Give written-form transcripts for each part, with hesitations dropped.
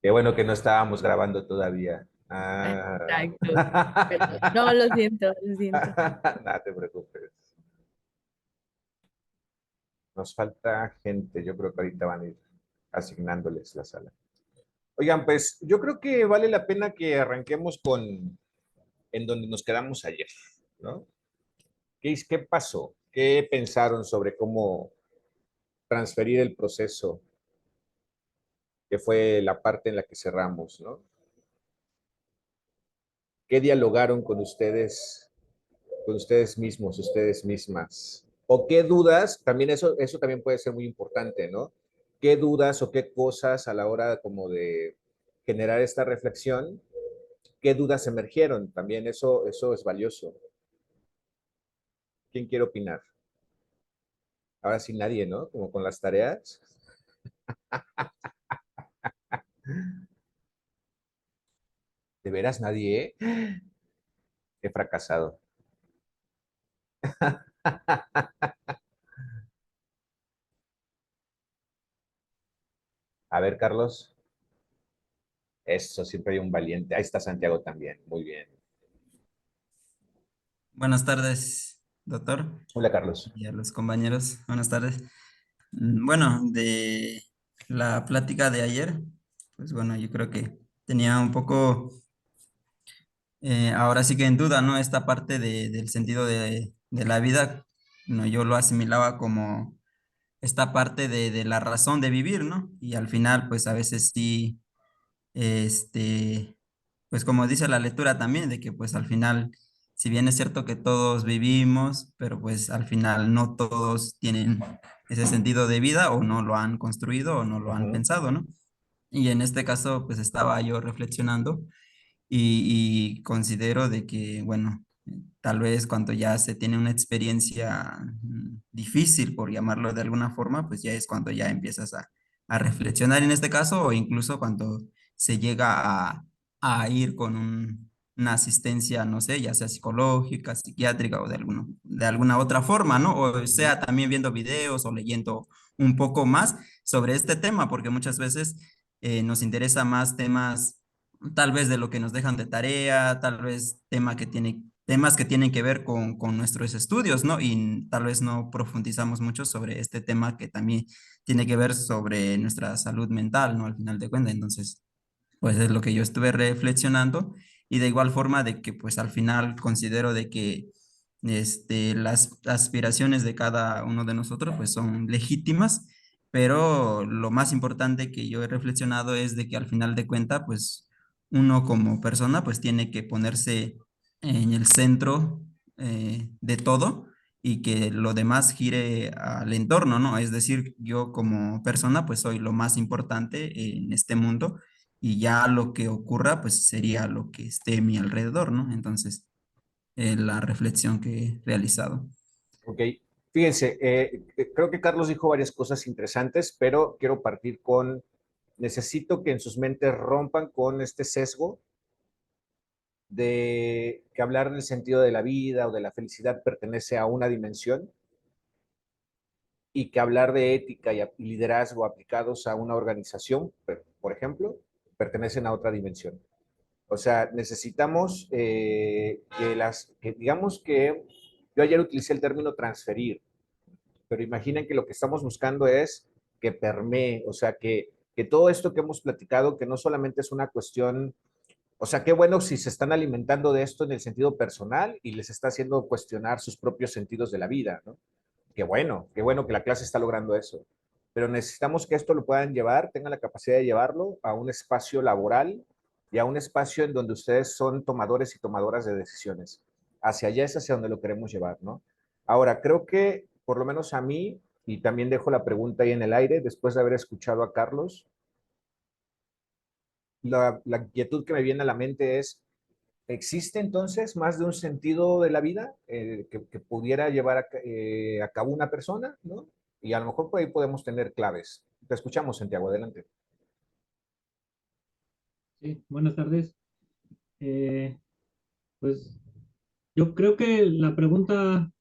Qué bueno que no estábamos grabando todavía. Ah. Exacto. Pero, no, lo siento, lo siento. Nada te preocupes. Nos falta gente. Yo creo que ahorita van a ir asignándoles la sala. Oigan, pues yo creo que vale la pena que arranquemos con en donde nos quedamos ayer, ¿no? ¿Qué pasó? ¿Qué pensaron sobre cómo transferir el proceso, que fue la parte en la que cerramos, ¿no? ¿Qué dialogaron con ustedes mismos, ustedes mismas? ¿O qué dudas? También eso también puede ser muy importante, ¿no? ¿Qué dudas o qué cosas a la hora como de generar esta reflexión, qué dudas emergieron? También eso es valioso. ¿Quién quiere opinar? Ahora sí nadie, ¿no? Como con las tareas. ¿De veras nadie? He fracasado. A ver, Carlos. Eso, siempre hay un valiente. Ahí está Santiago también. Muy bien. Buenas tardes, doctor, Hola, Carlos. y a los compañeros. Buenas tardes. Bueno, de la plática de ayer, pues bueno, yo creo que tenía un poco, ahora sí que en duda, ¿no? Esta parte del sentido de la vida, no, yo lo asimilaba como esta parte de la razón de vivir, ¿no? Y al final, pues a veces sí, este, pues como dice la lectura también, de que pues al final, si bien es cierto que todos vivimos, pero pues al final no todos tienen ese sentido de vida o no lo han construido o no lo han Ujú. pensado, ¿no? Y en este caso, pues estaba yo reflexionando y considero de que, bueno, tal vez cuando ya se tiene una experiencia difícil, por llamarlo de alguna forma, pues ya es cuando ya empiezas a reflexionar en este caso, o incluso cuando se llega a ir con una asistencia, no sé, ya sea psicológica, psiquiátrica o de alguna otra forma, ¿no? O Ujú. sea, también viendo videos o leyendo un poco más sobre este tema, porque muchas veces nos interesa más temas tal vez de lo que nos dejan de tarea, tal vez temas que tienen que ver con nuestros estudios, ¿no? Y tal vez no profundizamos mucho sobre este tema que también tiene que ver sobre nuestra salud mental, ¿no? Al final de cuentas, entonces, pues es lo que yo estuve reflexionando y de igual forma de que pues al final considero de que las aspiraciones de cada uno de nosotros pues son legítimas, pero lo más importante que yo he reflexionado es de que al final de cuentas pues uno como persona pues tiene que ponerse en el centro de todo y que lo demás gire al entorno, ¿no? Es decir, yo como persona pues soy lo más importante en este mundo y ya lo que ocurra pues sería lo que esté a mi alrededor, ¿no? Entonces, la reflexión que he realizado. Ok. Fíjense, creo que Carlos dijo varias cosas interesantes, pero quiero partir con, necesito que en sus mentes rompan con este sesgo de que hablar del sentido de la vida o de la felicidad pertenece a una dimensión y que hablar de ética y liderazgo aplicados a una organización, por ejemplo, pertenecen a otra dimensión. O sea, necesitamos que digamos que yo ayer utilicé el término transferir, pero imaginen que lo que estamos buscando es que permee, o sea, que todo esto que hemos platicado, que no solamente es una cuestión, o sea, qué bueno si se están alimentando de esto en el sentido personal y les está haciendo cuestionar sus propios sentidos de la vida, ¿no? Qué bueno que la clase está logrando eso. Pero necesitamos que esto lo puedan llevar, tengan la capacidad de llevarlo a un espacio laboral y a un espacio en donde ustedes son tomadores y tomadoras de decisiones. Hacia allá es hacia donde lo queremos llevar, ¿no? Ahora, creo que por lo menos a mí, y también dejo la pregunta ahí en el aire, después de haber escuchado a Carlos, la inquietud que me viene a la mente es, ¿existe entonces más de un sentido de la vida que pudiera llevar a cabo una persona, ¿no? Y a lo mejor por ahí podemos tener claves. Te escuchamos, Santiago, adelante. Sí, buenas tardes. Eh, pues yo creo que la pregunta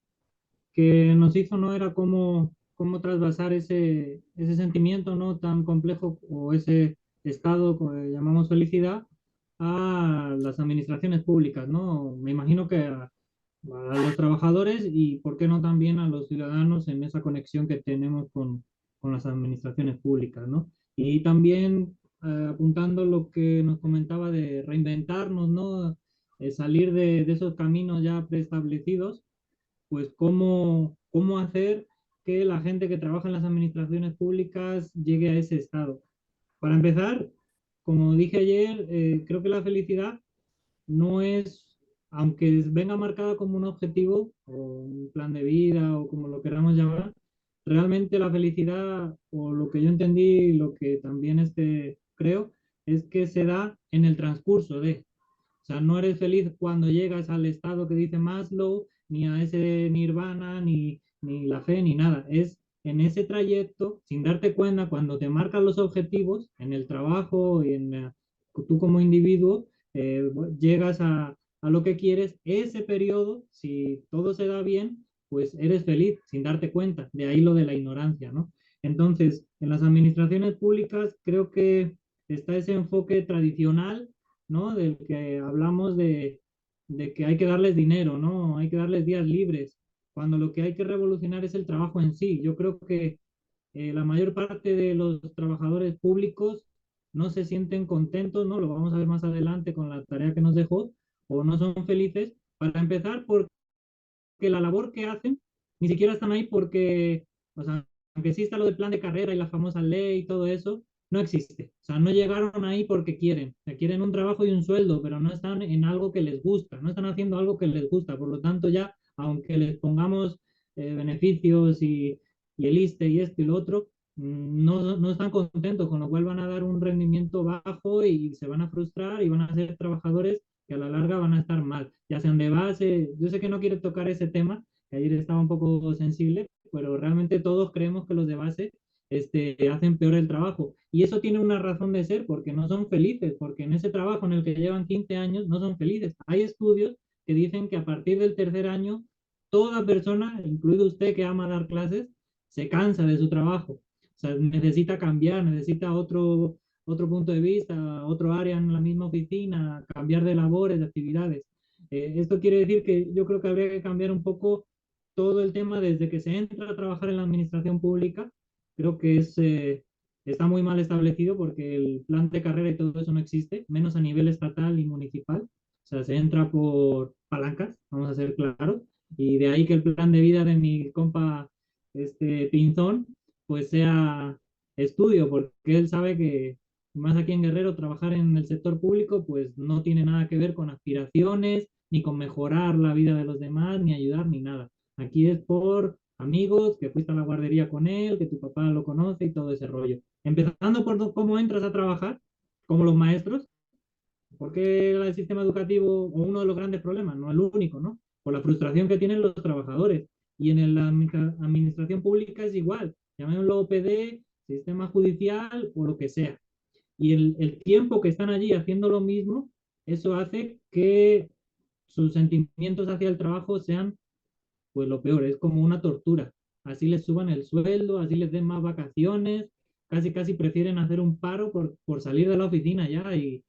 que nos hizo no era cómo, cómo trasvasar ese sentimiento, ¿no? Tan complejo o ese estado que llamamos felicidad a las administraciones públicas, ¿no? Me imagino que a los trabajadores y, ¿por qué no también a los ciudadanos en esa conexión que tenemos con las administraciones públicas, ¿no? Y también apuntando lo que nos comentaba de reinventarnos, ¿no? Salir de esos caminos ya preestablecidos, pues cómo hacer que la gente que trabaja en las administraciones públicas llegue a ese estado. Para empezar, como dije ayer, creo que la felicidad no es, aunque venga marcada como un objetivo o un plan de vida o como lo queramos llamar, realmente la felicidad o lo que yo entendí, lo que también creo, es que se da en el transcurso de. O sea, no eres feliz cuando llegas al estado que dice Maslow, ni a ese nirvana, ni la fe, ni nada. Es en ese trayecto, sin darte cuenta, cuando te marcan los objetivos en el trabajo y tú como individuo, llegas a lo que quieres, ese periodo, si todo se da bien, pues eres feliz sin darte cuenta. De ahí lo de la ignorancia, ¿no? Entonces, en las administraciones públicas creo que está ese enfoque tradicional, ¿no? Del que hablamos de que hay que darles dinero, ¿no? Hay que darles días libres, cuando lo que hay que revolucionar es el trabajo en sí. Yo creo que la mayor parte de los trabajadores públicos no se sienten contentos, ¿no? Lo vamos a ver más adelante con la tarea que nos dejó, o no son felices, para empezar, porque la labor que hacen ni siquiera están ahí porque, o sea, aunque exista lo del plan de carrera y la famosa ley y todo eso, no existe. O sea, no llegaron ahí porque quieren. O sea, quieren un trabajo y un sueldo, pero no están en algo que les gusta, no están haciendo algo que les gusta. Por lo tanto, ya, aunque les pongamos beneficios y el ISSSTE y esto y lo otro, no están contentos, con lo cual van a dar un rendimiento bajo y se van a frustrar y van a ser trabajadores que a la larga van a estar mal, ya sean de base. Yo sé que no quiero tocar ese tema, que ayer estaba un poco sensible, pero realmente todos creemos que los de base hacen peor el trabajo. Y eso tiene una razón de ser, porque no son felices, porque en ese trabajo en el que llevan 15 años no son felices. Hay estudios que dicen que a partir del tercer año, toda persona, incluido usted que ama dar clases, se cansa de su trabajo. O sea, necesita cambiar, necesita otro punto de vista, otro área en la misma oficina, cambiar de labores, de actividades. Esto quiere decir que yo creo que habría que cambiar un poco todo el tema desde que se entra a trabajar en la administración pública. Creo que está muy mal establecido porque el plan de carrera y todo eso no existe, menos a nivel estatal y municipal. O sea, se entra por palancas, vamos a ser claros, y de ahí que el plan de vida de mi compa Pinzón pues sea estudio, porque él sabe que más aquí en Guerrero trabajar en el sector público pues no tiene nada que ver con aspiraciones, ni con mejorar la vida de los demás, ni ayudar, ni nada. Aquí es por amigos, que fuiste a la guardería con él, que tu papá lo conoce y todo ese rollo. Empezando por cómo entras a trabajar, como los maestros, porque el sistema educativo, o uno de los grandes problemas, no el único, ¿no? Por la frustración que tienen los trabajadores. Y en la administración pública es igual, llamémoslo OPD, sistema judicial o lo que sea. Y el tiempo que están allí haciendo lo mismo, eso hace que sus sentimientos hacia el trabajo sean pues lo peor, es como una tortura. Así les suban el sueldo, así les den más vacaciones, casi prefieren hacer un paro por salir de la oficina ya y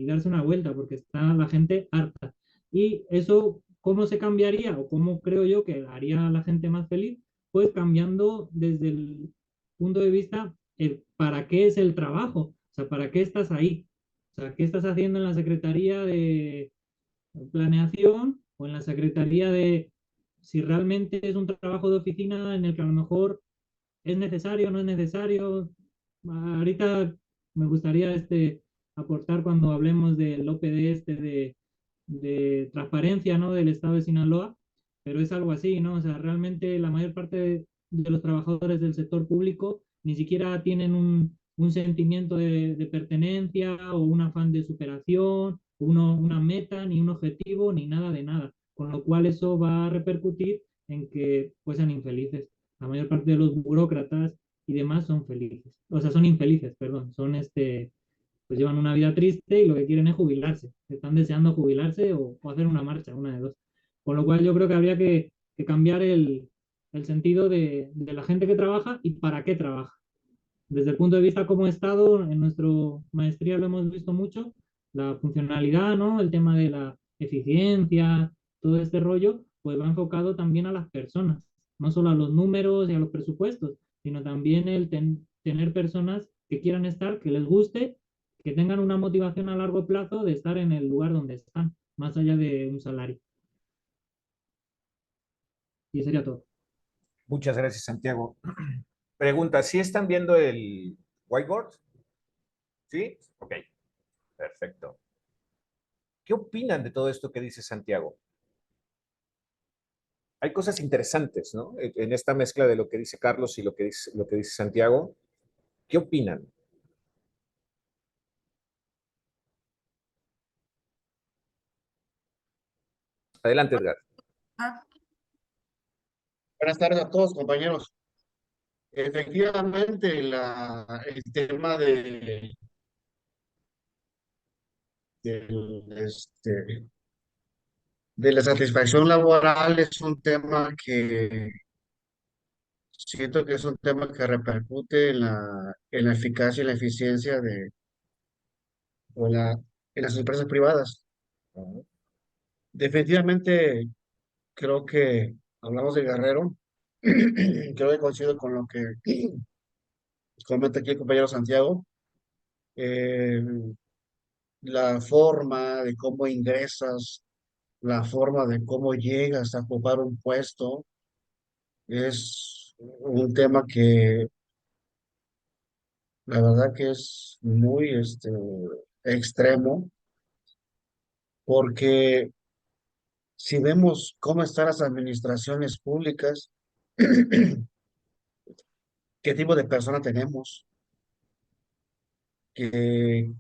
darse una vuelta porque está la gente harta. Y eso, ¿cómo se cambiaría o cómo creo yo que haría a la gente más feliz? Pues cambiando desde el punto de vista para qué es el trabajo, o sea, para qué estás ahí, o sea, qué estás haciendo en la Secretaría de Planeación o en la Secretaría de si realmente es un trabajo de oficina en el que a lo mejor es necesario, no es necesario. Ahorita me gustaría aportar cuando hablemos del OPD de transparencia, ¿no? Del estado de Sinaloa, pero es algo así, ¿no? O sea, realmente la mayor parte de los trabajadores del sector público ni siquiera tienen un sentimiento de pertenencia o un afán de superación, una meta, ni un objetivo, ni nada de nada. Con lo cual eso va a repercutir en que pues sean infelices. La mayor parte de los burócratas y demás son felices, o sea, son infelices, perdón, son pues llevan una vida triste y lo que quieren es jubilarse, están deseando jubilarse o hacer una marcha, una de dos. Con lo cual yo creo que habría que cambiar el sentido de la gente que trabaja y para qué trabaja. Desde el punto de vista como Estado, en nuestra maestría lo hemos visto mucho, la funcionalidad, ¿no? El tema de la eficiencia, todo este rollo, pues va enfocado también a las personas, no solo a los números y a los presupuestos, sino también el tener personas que quieran estar, que les guste, que tengan una motivación a largo plazo de estar en el lugar donde están, más allá de un salario. Y sería todo. Muchas gracias, Santiago. Pregunta, ¿sí están viendo el whiteboard? ¿Sí? Ok, perfecto. ¿Qué opinan de todo esto que dice Santiago? Hay cosas interesantes, ¿no? En esta mezcla de lo que dice Carlos y lo que dice Santiago. ¿Qué opinan? Adelante, Edgar. Buenas tardes a todos, compañeros. Efectivamente, el tema del, de la satisfacción laboral es un tema que siento que es un tema que repercute en la eficacia y la eficiencia en las empresas privadas. Definitivamente, creo que hablamos de Guerrero. Creo que coincido con lo que comenta aquí el compañero Santiago. Eh, la forma de cómo ingresas, la forma de cómo llegas a ocupar un puesto, es un tema que la verdad que es muy extremo, porque si vemos cómo están las administraciones públicas, qué tipo de persona tenemos, que,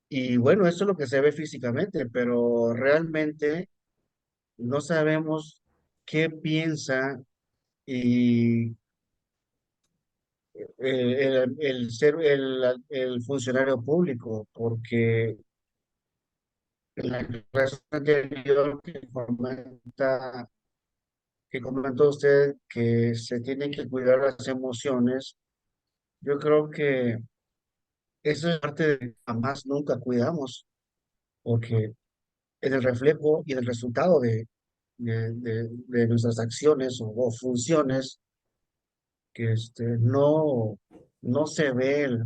y bueno, eso es lo que se ve físicamente, pero realmente no sabemos qué piensa y el funcionario público, porque en la clase anterior que comentó usted que se tienen que cuidar las emociones, yo creo que eso es parte de que jamás nunca cuidamos, porque en el reflejo y en el resultado de nuestras acciones o funciones, que no se ve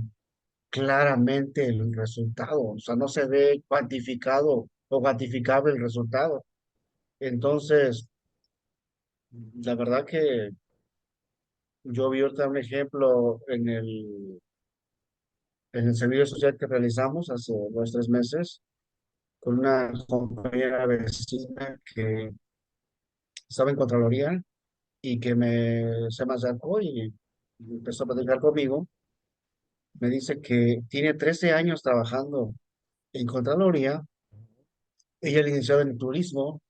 claramente el resultado, o sea, no se ve cuantificado o cuantificable el resultado. Entonces, la verdad que yo vi ahorita un ejemplo en el servicio social que realizamos hace 2, 3 meses con una compañera vecina que estaba en Contraloría y que se me acercó y empezó a platicar conmigo. Me dice que tiene 13 años trabajando en Contraloría. Ella es licenciada en turismo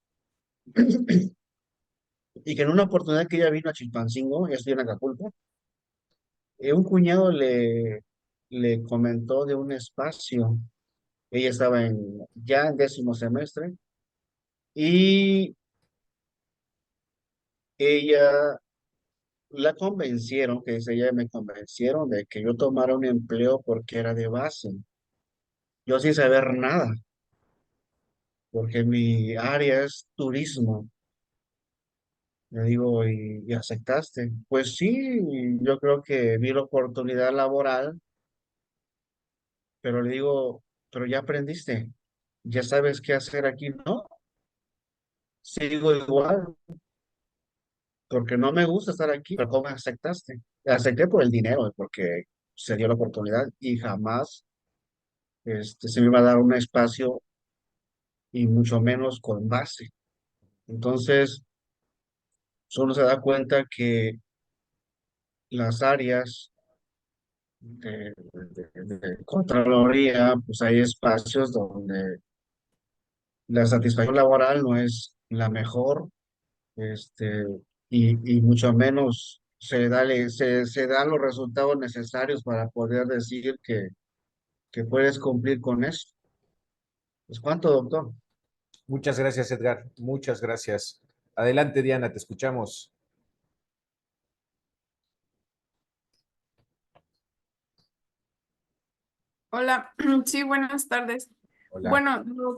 y que en una oportunidad que ella vino a Chilpancingo, ella estudió en Acapulco, un cuñado le comentó de un espacio. Ella estaba ya en 10.º semestre y ella la convencieron, que dice ella, me convencieron de que yo tomara un empleo porque era de base. Yo sin saber nada, porque mi área es turismo. Le digo, y aceptaste? Pues sí, yo creo que vi la oportunidad laboral, pero le digo, pero ya aprendiste, ya sabes qué hacer aquí. No, sigo igual, porque no me gusta estar aquí, pero ¿cómo aceptaste? Acepté por el dinero, porque se dio la oportunidad y jamás se me iba a dar un espacio y mucho menos con base. Entonces, solo se da cuenta que las áreas de Contraloría, pues hay espacios donde la satisfacción laboral no es la mejor, este, y mucho menos se dan los resultados necesarios para poder decir que puedes cumplir con eso. Pues, ¿cuánto, doctor? Muchas gracias, Edgar. Muchas gracias. Adelante, Diana, te escuchamos. Hola, sí, buenas tardes. Hola. Bueno, lo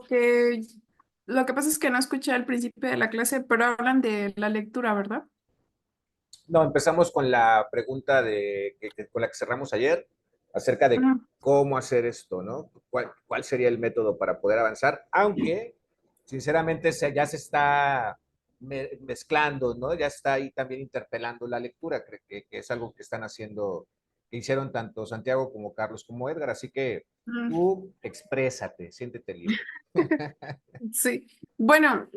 que pasa es que no escuché al principio de la clase, pero hablan de la lectura, ¿verdad? No, empezamos con la pregunta con la que cerramos ayer, acerca de Ujú. cómo hacer esto, ¿no? ¿Cuál sería el método para poder avanzar? Aunque, sinceramente, ya se está mezclando, ¿no? Ya está ahí también interpelando la lectura, creo que es algo que están haciendo, que hicieron tanto Santiago como Carlos como Edgar, así que Mm, tú exprésate, siéntete libre. sí. Bueno,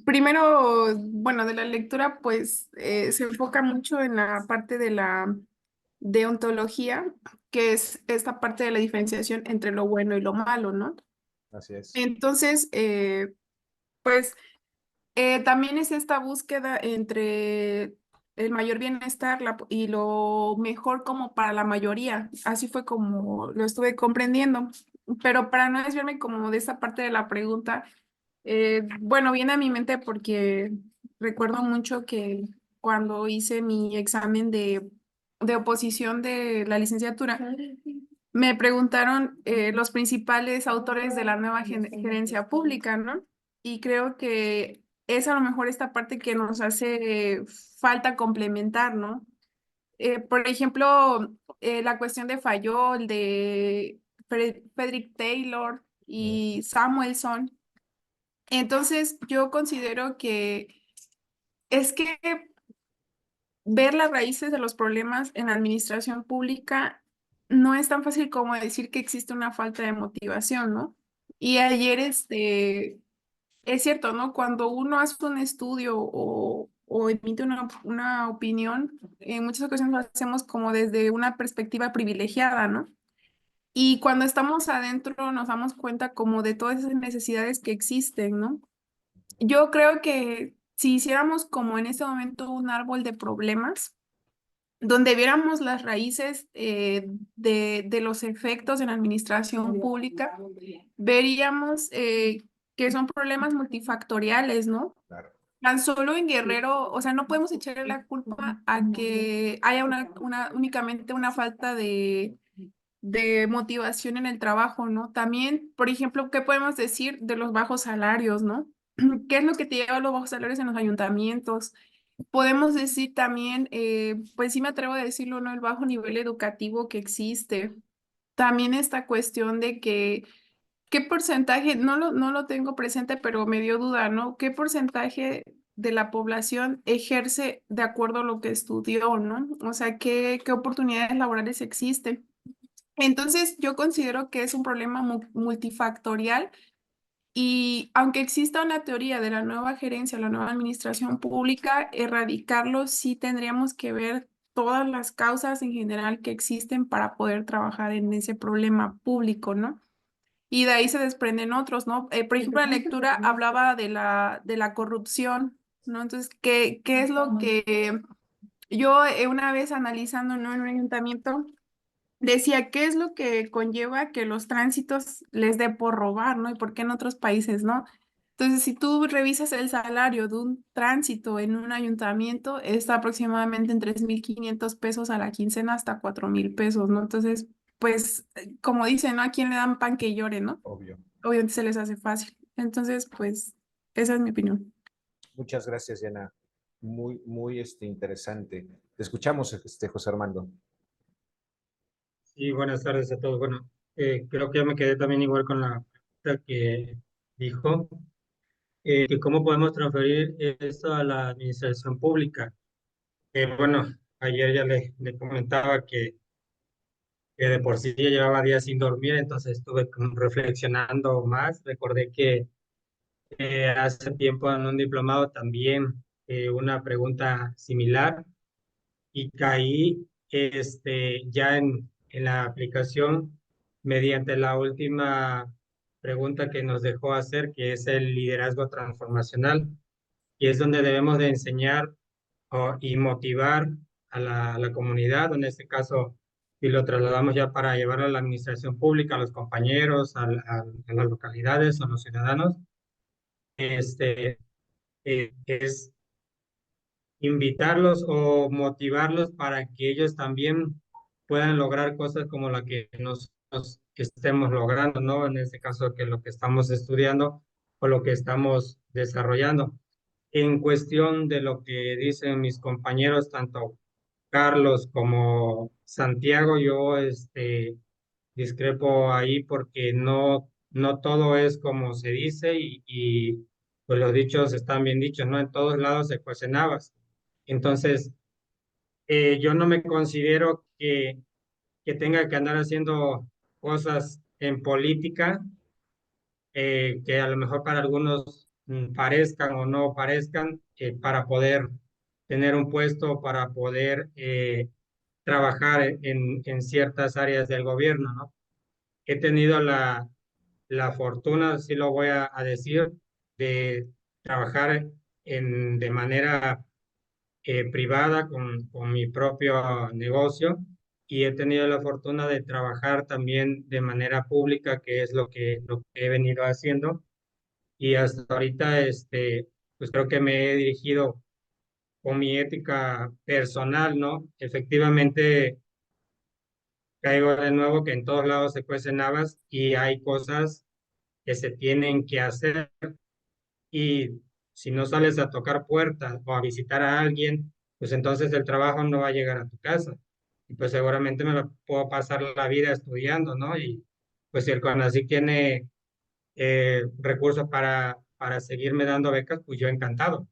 primero, bueno, de la lectura, pues se enfoca mucho en la parte de la deontología, que es esta parte de la diferenciación entre lo bueno y lo malo, ¿no? Así es. Entonces, pues también es esta búsqueda entre el mayor bienestar y lo mejor como para la mayoría. Así fue como lo estuve comprendiendo. Pero para no desviarme como de esa parte de la pregunta, bueno, viene a mi mente porque recuerdo mucho que cuando hice mi examen de oposición de la licenciatura, me preguntaron los principales autores de la nueva gerencia pública, ¿no? Y creo que es a lo mejor esta parte que nos hace falta complementar, ¿no? Por ejemplo, la cuestión de Fayol, de Frederick Taylor Mm. y Samuelson. Entonces, yo considero que es que ver las raíces de los problemas en la administración pública no es tan fácil como decir que existe una falta de motivación, ¿no? Y ayer, es cierto, ¿no? Cuando uno hace un estudio o emite una opinión, en muchas ocasiones lo hacemos como desde una perspectiva privilegiada, ¿no? Y cuando estamos adentro nos damos cuenta como de todas esas necesidades que existen, ¿no? Yo creo que si hiciéramos como en este momento un árbol de problemas, donde viéramos las raíces de los efectos en la administración pública, veríamos que son problemas multifactoriales, ¿no? Claro. Tan solo en Guerrero, o sea, no podemos echarle la culpa a que haya únicamente una falta de motivación en el trabajo, ¿no? También, por ejemplo, ¿qué podemos decir de los bajos salarios, ¿no? ¿Qué es lo que te lleva a los bajos salarios en los ayuntamientos? Podemos decir también, pues sí me atrevo a decirlo, ¿no? El bajo nivel educativo que existe. También esta cuestión de que, ¿qué porcentaje? No lo tengo presente, pero me dio duda, ¿no? ¿Qué porcentaje de la población ejerce de acuerdo a lo que estudió, ¿no? O sea, ¿qué oportunidades laborales existen? Entonces, yo considero que es un problema multifactorial y aunque exista una teoría de la nueva gerencia, la nueva administración pública, erradicarlo sí tendríamos que ver todas las causas en general que existen para poder trabajar en ese problema público, ¿no? Y de ahí se desprenden otros, ¿no? Por ejemplo, la lectura hablaba de la corrupción, ¿no? Entonces, ¿qué es lo que yo una vez analizando, ¿no? En un ayuntamiento decía, ¿qué es lo que conlleva que los tránsitos les dé por robar, ¿no? Y por qué en otros países, ¿no? Entonces, si tú revisas el salario de un tránsito en un ayuntamiento, está aproximadamente en 3.500 pesos a la quincena hasta 4.000 pesos, ¿no? Entonces, pues, como dicen, ¿no? ¿A quién le dan pan que llore, ¿no? Obvio. Obviamente se les hace fácil. Entonces, pues, esa es mi opinión. Muchas gracias, Diana. Muy, muy interesante. Te escuchamos, José Armando. Sí, buenas tardes a todos. Bueno, creo que yo me quedé también igual con la pregunta que dijo, que cómo podemos transferir esto a la administración pública. Bueno, ayer ya le comentaba que de por sí ya llevaba días sin dormir, entonces estuve como reflexionando más. Recordé que hace tiempo en un diplomado también una pregunta similar y caí ya en la aplicación mediante la última pregunta que nos dejó hacer, que es el liderazgo transformacional, y es donde debemos de enseñar y motivar a la comunidad, en este caso, y lo trasladamos ya para llevar a la administración pública, a los compañeros, a las localidades, a los ciudadanos, este, es invitarlos o motivarlos para que ellos también puedan lograr cosas como la que nosotros estemos logrando, ¿no? En este caso, que lo que estamos estudiando o lo que estamos desarrollando. En cuestión de lo que dicen mis compañeros, tanto Carlos como Santiago, yo discrepo ahí porque no todo es como se dice y pues los dichos están bien dichos, ¿no? En todos lados se cuecen habas. Entonces, yo no me considero que tenga que andar haciendo cosas en política que a lo mejor para algunos parezcan o no parezcan, para poder tener un puesto, para poder trabajar en ciertas áreas del gobierno, ¿no? He tenido la fortuna, sí lo voy a decir, de trabajar de manera privada con mi propio negocio y he tenido la fortuna de trabajar también de manera pública, que es lo que he venido haciendo. Y hasta ahorita, pues creo que me he dirigido con mi ética personal, ¿no? Efectivamente, caigo de nuevo que en todos lados se cuecen habas y hay cosas que se tienen que hacer y si no sales a tocar puertas o a visitar a alguien, pues entonces el trabajo no va a llegar a tu casa. Y pues seguramente me lo puedo pasar la vida estudiando, ¿no? Y pues si el CONACYT tiene recursos para seguirme dando becas, pues yo encantado.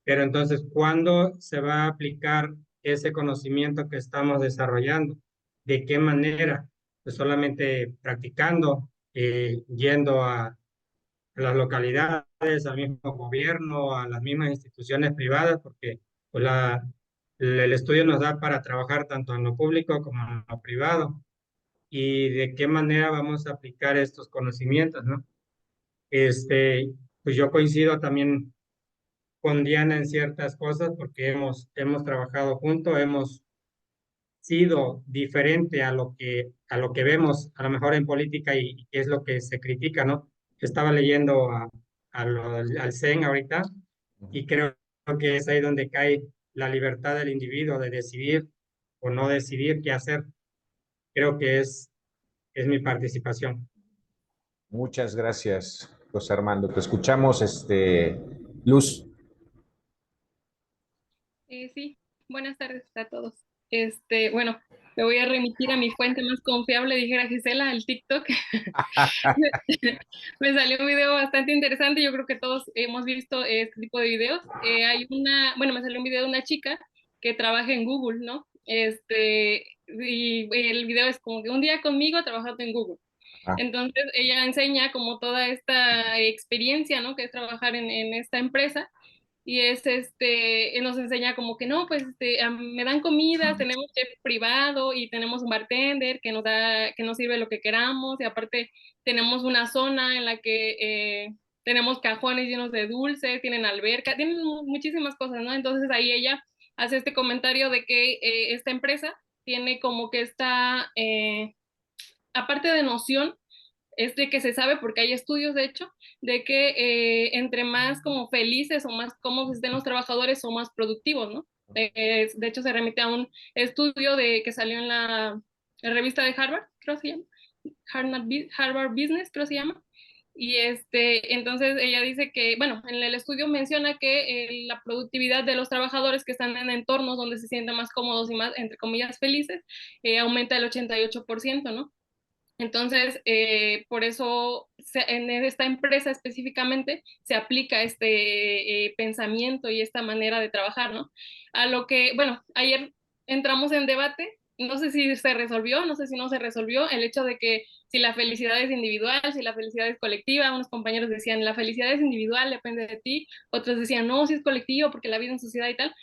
Pero entonces, ¿cuándo se va a aplicar ese conocimiento que estamos desarrollando? ¿De qué manera? Pues solamente practicando, yendo a las localidades, al mismo gobierno, a las mismas instituciones privadas, porque pues, el estudio nos da para trabajar tanto en lo público como en lo privado. Y de qué manera vamos a aplicar estos conocimientos, ¿no? Pues yo coincido también con Diana en ciertas cosas porque hemos trabajado juntos, hemos sido diferente a lo que vemos a lo mejor en política y es lo que se critica, ¿no? Estaba leyendo al CEN ahorita y creo que es ahí donde cae la libertad del individuo de decidir o no decidir qué hacer. Creo que es mi participación. Muchas gracias, José Armando. Te escuchamos, Luz. Sí, buenas tardes a todos. Bueno, me voy a remitir a mi fuente más confiable, dijera Gisela, el TikTok. Me salió un video bastante interesante, yo creo que todos hemos visto este tipo de videos. Bueno, me salió un video de una chica que trabaja en Google, ¿no? Y el video es como que un día conmigo trabajando en Google. Ah, Entonces ella enseña como toda esta experiencia, ¿no? Que es trabajar en esta empresa y nos enseña como que no, pues me dan comidas, tenemos chef privado y tenemos un bartender que nos sirve lo que queramos y aparte tenemos una zona en la que tenemos cajones llenos de dulces, tienen alberca, tienen muchísimas cosas, ¿no? Entonces ahí ella hace este comentario de que esta empresa tiene como que aparte de noción, es de que se sabe, porque hay estudios de hecho, de que entre más como felices o más cómodos estén los trabajadores son más productivos, ¿no? De hecho se remite a un estudio que salió en la revista de Harvard, creo que se llama, Harvard Business, creo que se llama. Y entonces ella dice que, bueno, en el estudio menciona que la productividad de los trabajadores que están en entornos donde se sienten más cómodos y más, entre comillas, felices, aumenta el 88%, ¿no? Entonces, por eso en esta empresa específicamente se aplica este pensamiento y esta manera de trabajar, ¿no? A lo que, bueno, ayer entramos en debate, no sé si se resolvió, no sé si no se resolvió, el hecho de que si la felicidad es individual, si la felicidad es colectiva, unos compañeros decían la felicidad es individual, depende de ti, otros decían no, si es colectivo porque la vida en sociedad y tal.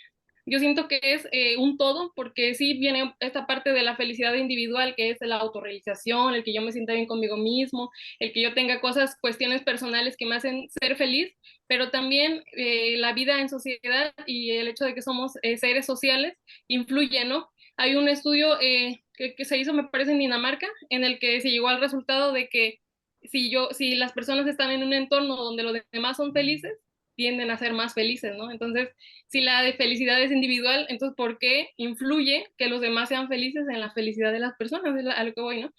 Yo siento que es un todo, porque sí viene esta parte de la felicidad individual, que es la autorrealización, el que yo me sienta bien conmigo mismo, el que yo tenga cosas, cuestiones personales que me hacen ser feliz, pero también la vida en sociedad y el hecho de que somos seres sociales influye, ¿no? Hay un estudio que se hizo, me parece, en Dinamarca, en el que se llegó al resultado de que si las personas están en un entorno donde los demás son felices, tienden a ser más felices, ¿no? Entonces, si la de felicidad es individual, entonces, ¿por qué influye que los demás sean felices en la felicidad de las personas? Es a lo que voy, ¿no?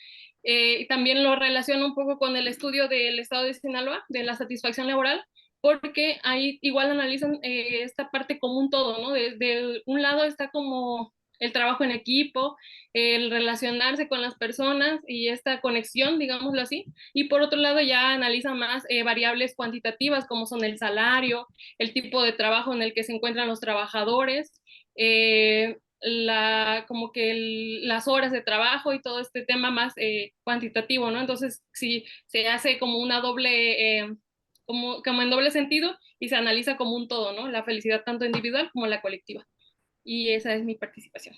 También lo relaciono un poco con el estudio del estado de Sinaloa, de la satisfacción laboral, porque ahí igual analizan esta parte como un todo, ¿no? De un lado está como el trabajo en equipo, el relacionarse con las personas y esta conexión, digámoslo así, y por otro lado ya analizan más variables cuantitativas como son el salario, el tipo de trabajo en el que se encuentran los trabajadores, como que las horas de trabajo y todo este tema más cuantitativo, ¿no? Entonces, si se hace como una doble, como en doble sentido y se analiza como un todo, ¿no? La felicidad tanto individual como la colectiva. Y esa es mi participación.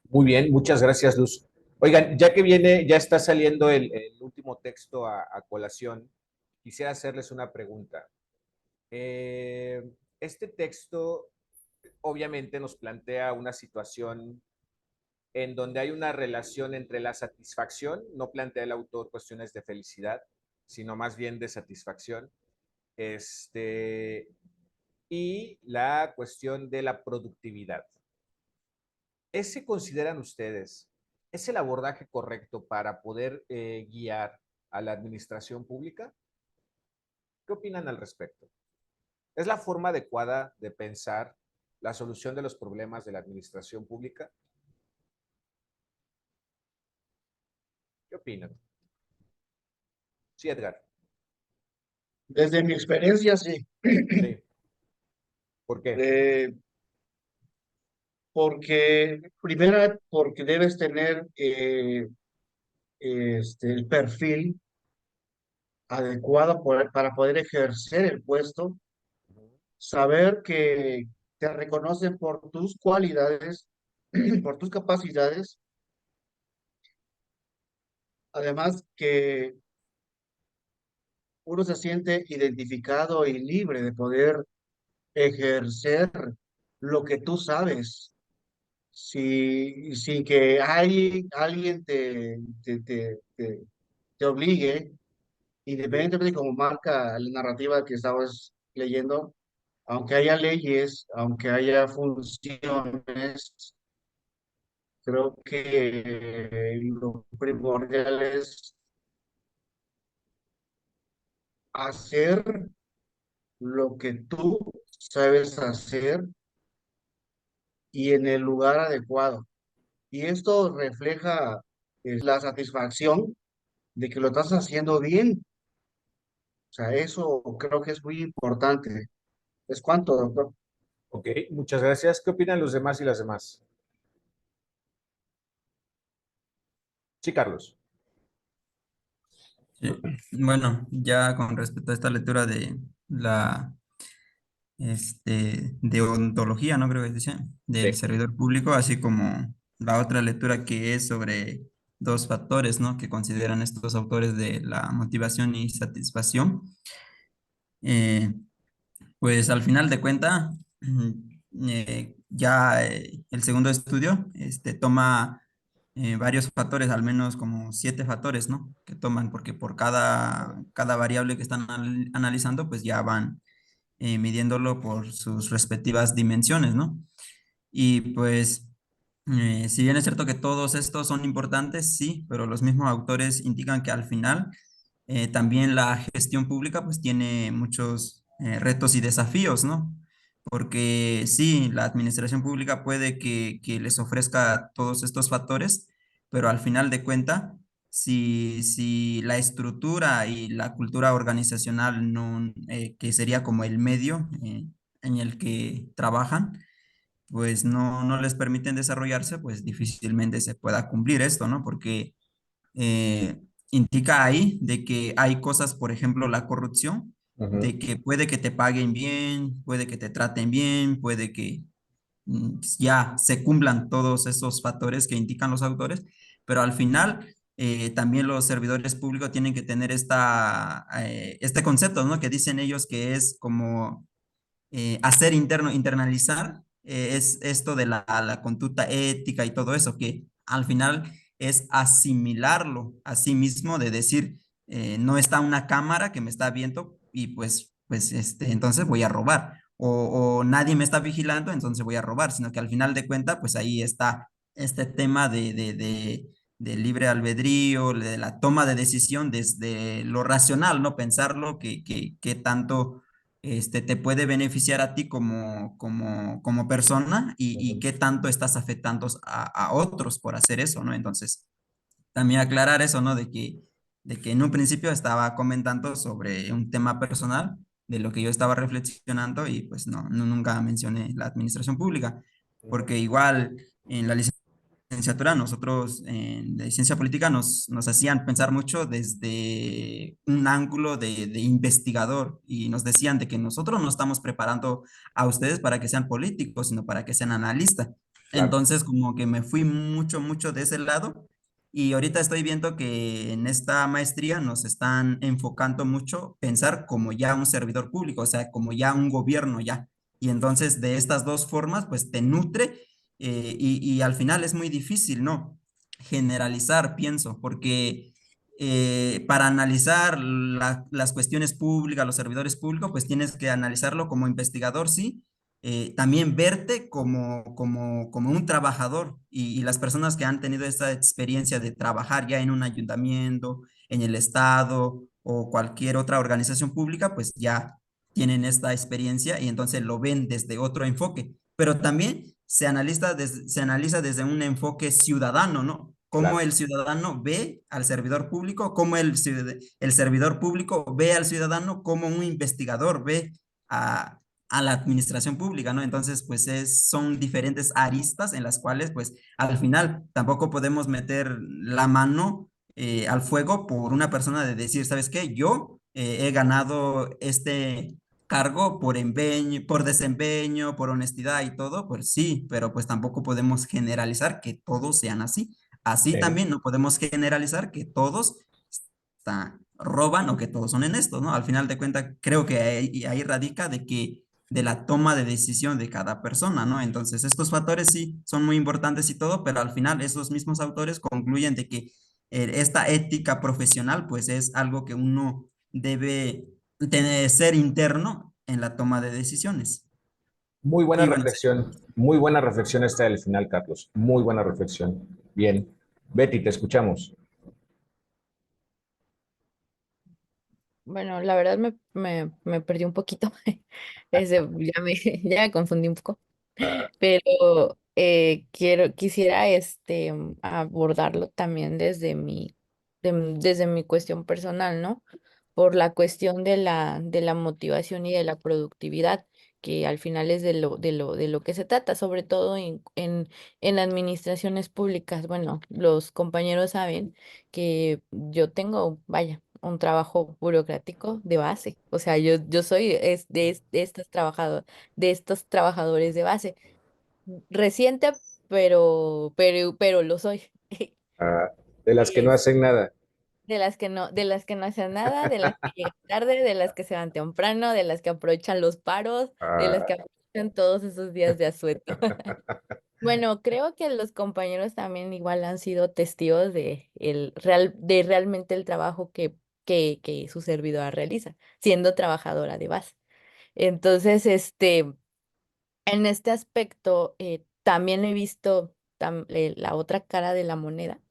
Muy bien, muchas gracias, Luz. Oigan, ya que viene, ya está saliendo el último texto a colación, quisiera hacerles una pregunta. Este texto obviamente nos plantea una situación en donde hay una relación entre la satisfacción, no plantea el autor cuestiones de felicidad, sino más bien de satisfacción, y la cuestión de la productividad. ¿Ese consideran ustedes, es el abordaje correcto para poder guiar a la administración pública? ¿Qué opinan al respecto? ¿Es la forma adecuada de pensar la solución de los problemas de la administración pública? ¿Qué opinan? Sí, Edgar. Desde mi experiencia, sí. Sí. ¿Por qué? Porque debes tener el perfil adecuado para poder ejercer el puesto, saber que te reconocen por tus cualidades, por tus capacidades, además que uno se siente identificado y libre de poder ejercer lo que tú sabes, sin que alguien te obligue, independientemente de cómo marca la narrativa que estabas leyendo, aunque haya leyes, aunque haya funciones, creo que lo primordial es hacer lo que tú sabes hacer y en el lugar adecuado. Y esto refleja la satisfacción de que lo estás haciendo bien. O sea, eso creo que es muy importante. ¿Es cuánto, doctor? Ok, muchas gracias. ¿Qué opinan los demás y las demás? Sí, Carlos. Sí. Bueno, ya con respecto a esta lectura de la de ontología, ¿no? Creo que dice, del Sí. servidor público, así como la otra lectura que es sobre dos factores, ¿no? Que consideran estos autores de la motivación y satisfacción. Eh, pues al final de cuenta, ya el segundo estudio toma varios factores, al menos como 7 factores, ¿no? Que toman, porque por cada variable que están analizando, pues ya van midiéndolo por sus respectivas dimensiones, ¿no? Y pues, si bien es cierto que todos estos son importantes, sí, pero los mismos autores indican que al final también la gestión pública pues tiene muchos retos y desafíos, ¿no? Porque sí, la administración pública puede que les ofrezca todos estos factores, pero al final de cuenta, si la estructura y la cultura organizacional no, que sería como el medio en el que trabajan, pues no les permiten desarrollarse, pues difícilmente se pueda cumplir esto, ¿no? Porque indica ahí de que hay cosas, por ejemplo, la corrupción, Ujú. de que puede que te paguen bien, puede que te traten bien, puede que ya se cumplan todos esos factores que indican los autores, pero al final también los servidores públicos tienen que tener este concepto, ¿no? Que dicen ellos que es como hacer internalizar, es esto de la conducta ética y todo eso, que al final es asimilarlo a sí mismo, de decir, no está una cámara que me está viendo y pues pues entonces voy a robar. O nadie me está vigilando, entonces voy a robar, sino que al final de cuentas, pues ahí está este tema de libre albedrío, de la toma de decisión desde lo racional, ¿no? Pensarlo que tanto te puede beneficiar a ti como persona y qué tanto estás afectando a otros por hacer eso, ¿no? Entonces, también aclarar eso, ¿no? De que en un principio estaba comentando sobre un tema personal, de lo que yo estaba reflexionando y pues nunca mencioné la administración pública, porque igual en la licenciatura, nosotros en la ciencia política nos hacían pensar mucho desde un ángulo de investigador y nos decían de que nosotros no estamos preparando a ustedes para que sean políticos, sino para que sean analistas. Claro. Entonces, como que me fui mucho de ese lado y ahorita estoy viendo que en esta maestría nos están enfocando mucho pensar como ya un servidor público, o sea, como ya un gobierno ya. Y entonces de estas dos formas, pues te nutre y al final es muy difícil, ¿no? Generalizar, pienso, porque para analizar las cuestiones públicas, los servidores públicos, pues tienes que analizarlo como investigador, sí, también verte como un trabajador y las personas que han tenido esta experiencia de trabajar ya en un ayuntamiento, en el estado o cualquier otra organización pública, pues ya tienen esta experiencia y entonces lo ven desde otro enfoque, pero también se analiza desde un enfoque ciudadano, ¿no? Cómo Claro. el ciudadano ve al servidor público, cómo el servidor público ve al ciudadano, cómo un investigador ve a la administración pública, ¿no? Entonces, pues son diferentes aristas en las cuales, pues, al final tampoco podemos meter la mano al fuego por una persona de decir, ¿sabes qué? Yo he ganado este cargo por empeño, por desempeño, por honestidad y todo, pues sí, pero pues tampoco podemos generalizar que todos sean así. Así Sí. también no podemos generalizar que todos roban o que todos son honestos, ¿no? Al final de cuentas, creo que ahí radica de la toma de decisión de cada persona, ¿no? Entonces, estos factores sí son muy importantes y todo, pero al final esos mismos autores concluyen de que esta ética profesional, pues es algo que uno debe ser interno en la toma de decisiones. Y bueno, Muy buena reflexión esta del final, Carlos. Muy buena reflexión. Bien. Betty, te escuchamos. Bueno, la verdad me perdí un poquito. Ya me confundí un poco. Pero quisiera abordarlo también desde mi cuestión personal, ¿no? Por la cuestión de la motivación y de la productividad, que al final es de lo que se trata, sobre todo en administraciones públicas. Bueno, los compañeros saben que yo tengo, vaya, un trabajo burocrático de base. O sea, yo soy de estos trabajadores de base. Reciente, pero lo soy. Ah, de las que no Es hacen nada. de las que no hacen nada, de las que llegan tarde, de las que se van temprano, de las que aprovechan los paros, de las Ah, que aprovechan todos esos días de asueto. Bueno, creo que los compañeros también igual han sido testigos de realmente el trabajo que su servidora realiza, siendo trabajadora de base. Entonces, en este aspecto, también he visto la otra cara de la moneda,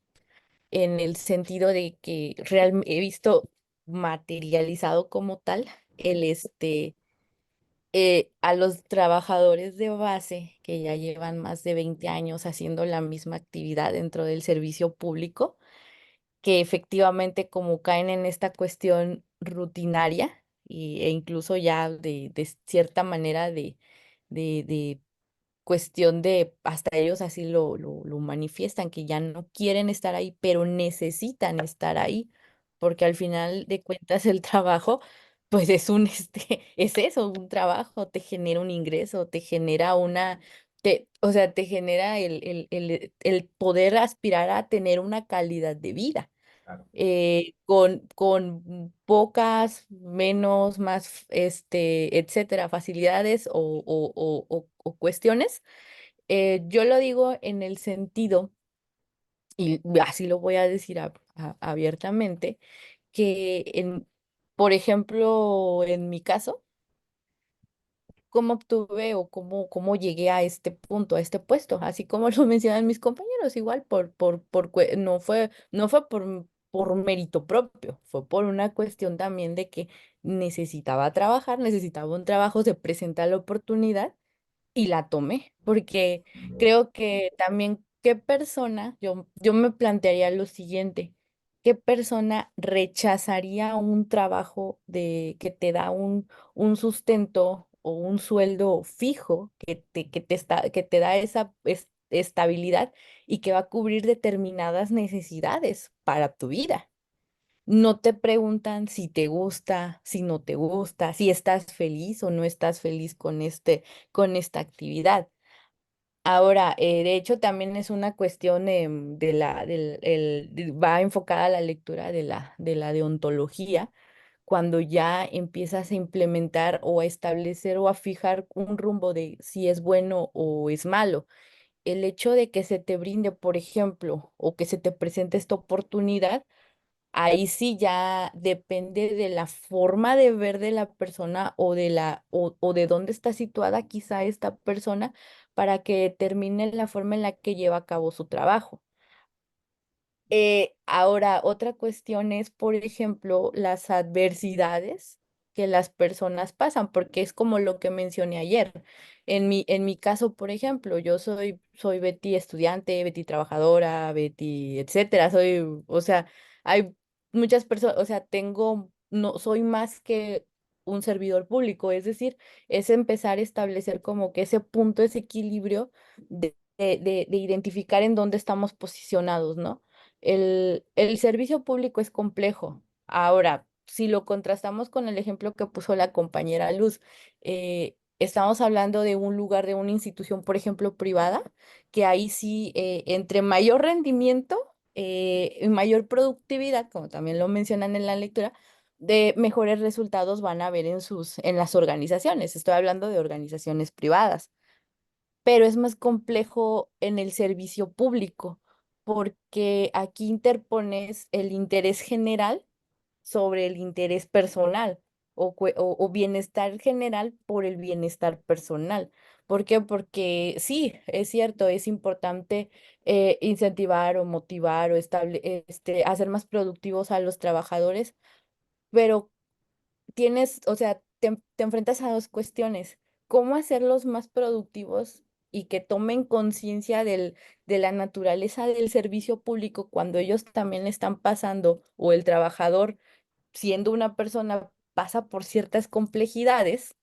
en el sentido de que he visto materializado como tal a los trabajadores de base que ya llevan más de 20 años haciendo la misma actividad dentro del servicio público, que efectivamente como caen en esta cuestión rutinaria e incluso ya de cierta manera de cuestión de, hasta ellos así lo manifiestan, que ya no quieren estar ahí, pero necesitan estar ahí, porque al final de cuentas el trabajo, pues es eso, un trabajo, te genera un ingreso, te genera o sea, te genera el poder aspirar a tener una calidad de vida claro. con pocas, menos, más, etcétera, facilidades o cuestiones. Yo lo digo en el sentido, y así lo voy a decir abiertamente, que por ejemplo, en mi caso, cómo obtuve o cómo llegué a este punto, a este puesto, así como lo mencionan mis compañeros, igual no fue por mérito propio, fue por una cuestión también de que necesitaba trabajar, necesitaba un trabajo, se presenta la oportunidad y la tomé, porque creo que también qué persona, yo me plantearía lo siguiente, ¿qué persona rechazaría un trabajo que te da un sustento o un sueldo fijo que te da esa estabilidad y que va a cubrir determinadas necesidades para tu vida? No te preguntan si te gusta, si no te gusta, si estás feliz o no estás feliz con esta actividad. Ahora, de hecho, también es una cuestión va enfocada a la lectura de la deontología, cuando ya empiezas a implementar o a establecer o a fijar un rumbo de si es bueno o es malo. El hecho de que se te brinde, por ejemplo, o que se te presente esta oportunidad. Ahí sí ya depende de la forma de ver de la persona o de dónde está situada quizá esta persona para que determine la forma en la que lleva a cabo su trabajo. Ahora, otra cuestión es, por ejemplo, las adversidades que las personas pasan, porque es como lo que mencioné ayer. En mi caso, por ejemplo, yo soy Betty estudiante, Betty trabajadora, Betty, etcétera. O sea, hay muchas personas, o sea, no, soy más que un servidor público, es decir, es empezar a establecer como que ese punto, ese equilibrio de identificar en dónde estamos posicionados, ¿no? El servicio público es complejo. Ahora, si lo contrastamos con el ejemplo que puso la compañera Luz, estamos hablando de un lugar, de una institución, por ejemplo, privada, que ahí sí, entre mayor rendimiento y mayor productividad, como también lo mencionan en la lectura, de mejores resultados van a haber en las organizaciones. Estoy hablando de organizaciones privadas, pero es más complejo en el servicio público, porque aquí interpones el interés general sobre el interés personal o bienestar general por el bienestar personal. ¿Por qué? Porque sí, es cierto, es importante incentivar o motivar o hacer más productivos a los trabajadores, pero o sea, te enfrentas a dos cuestiones. ¿Cómo hacerlos más productivos y que tomen conciencia de la naturaleza del servicio público cuando ellos también están pasando o el trabajador, siendo una persona, pasa por ciertas complejidades?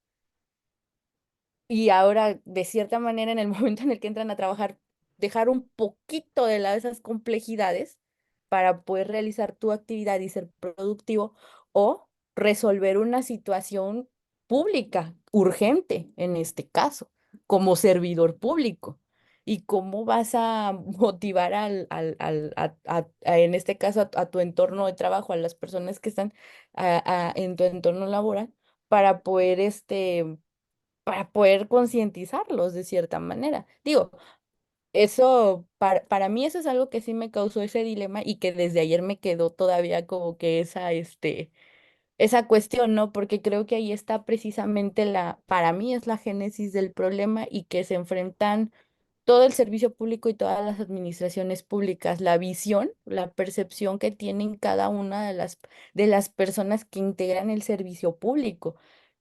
Y ahora, de cierta manera, en el momento en el que entran a trabajar, dejar un poquito de lado esas complejidades para poder realizar tu actividad y ser productivo o resolver una situación pública, urgente en este caso, como servidor público. ¿Y cómo vas a motivar en este caso, a tu entorno de trabajo, a las personas que están en tu entorno laboral, para poder concientizarlos de cierta manera? Digo, eso, para mí eso es algo que sí me causó ese dilema y que desde ayer me quedó todavía como que esa cuestión, ¿no? Porque creo que ahí está precisamente para mí es la génesis del problema y que se enfrentan todo el servicio público y todas las administraciones públicas, la visión, la percepción que tienen cada una de las personas que integran el servicio público,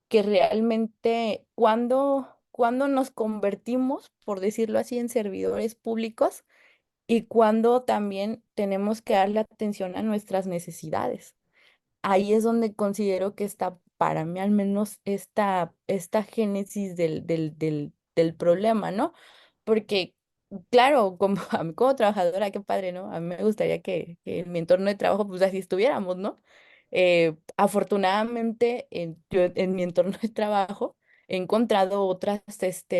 que realmente cuando nos convertimos, por decirlo así, en servidores públicos y cuando también tenemos que darle atención a nuestras necesidades. Ahí es donde considero que está, para mí al menos, esta génesis del problema, ¿no? Porque, claro, como, a mí como trabajadora, qué padre, ¿no? A mí me gustaría que en mi entorno de trabajo, pues así estuviéramos, ¿no? Afortunadamente, yo en mi entorno de trabajo he encontrado otros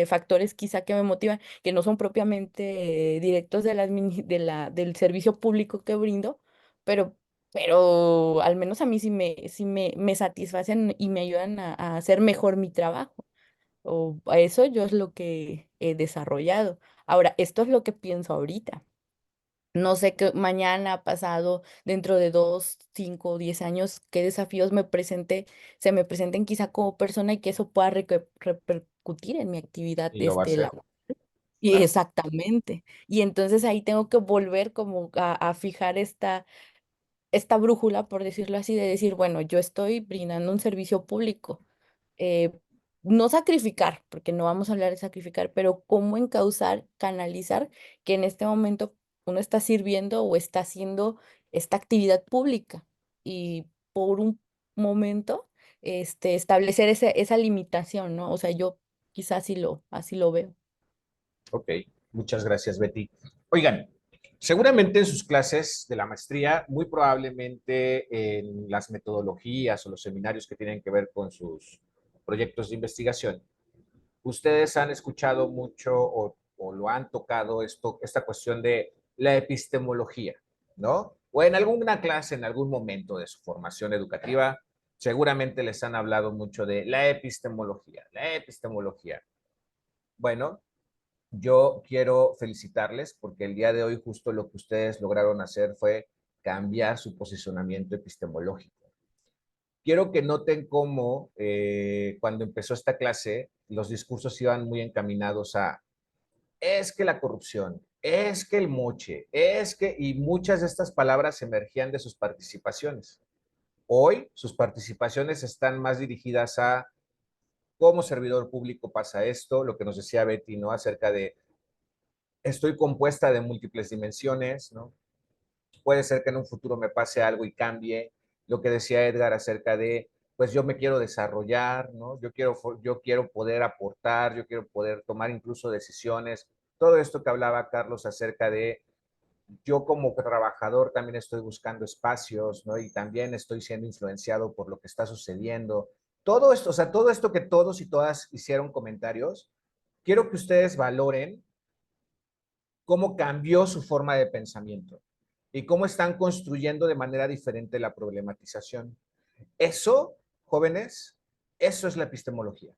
factores quizá que me motivan, que no son propiamente directos del servicio público que brindo, pero, pero al menos a mí sí me satisfacen y me ayudan a hacer mejor mi trabajo. O a eso yo es lo que he desarrollado. Ahora, esto es lo que pienso ahorita. No sé qué mañana, pasado, dentro de 2, 5, 10 años, qué desafíos se me presenten quizá como persona y que eso pueda repercutir en mi actividad Y lo va a hacer. laboral. Y Claro. exactamente. Y entonces ahí tengo que volver como a fijar esta brújula, por decirlo así, de decir, bueno, yo estoy brindando un servicio público. eh, no sacrificar, porque no vamos a hablar de sacrificar, pero cómo encauzar, canalizar que en este momento uno está sirviendo o está haciendo esta actividad pública y por un momento establecer esa limitación, ¿no? O sea, yo quizás así lo veo. Ok, muchas gracias, Betty. Oigan, seguramente en sus clases de la maestría, muy probablemente en las metodologías o los seminarios que tienen que ver con sus proyectos de investigación, ustedes han escuchado mucho o lo han tocado esta cuestión de la epistemología, ¿no? O en alguna clase, en algún momento de su formación educativa, seguramente les han hablado mucho de la epistemología, la epistemología. Bueno, yo quiero felicitarles porque el día de hoy justo lo que ustedes lograron hacer fue cambiar su posicionamiento epistemológico. Quiero que noten cómo cuando empezó esta clase los discursos iban muy encaminados a es que la corrupción, es que el moche, es que, y muchas de estas palabras emergían de sus participaciones. Hoy sus participaciones están más dirigidas a cómo servidor público pasa esto, lo que nos decía Betty, ¿no? Acerca de estoy compuesta de múltiples dimensiones, ¿no? Puede ser que en un futuro me pase algo y cambie. Lo que decía Edgar acerca de, pues yo me quiero desarrollar, ¿no? Yo quiero poder aportar, yo quiero poder tomar incluso decisiones. Todo esto que hablaba Carlos acerca de, yo como trabajador también estoy buscando espacios, ¿no? Y también estoy siendo influenciado por lo que está sucediendo. Todo esto, o sea, todo esto que todos y todas hicieron comentarios, quiero que ustedes valoren cómo cambió su forma de pensamiento y cómo están construyendo de manera diferente la problematización. Eso, jóvenes, eso es la epistemología.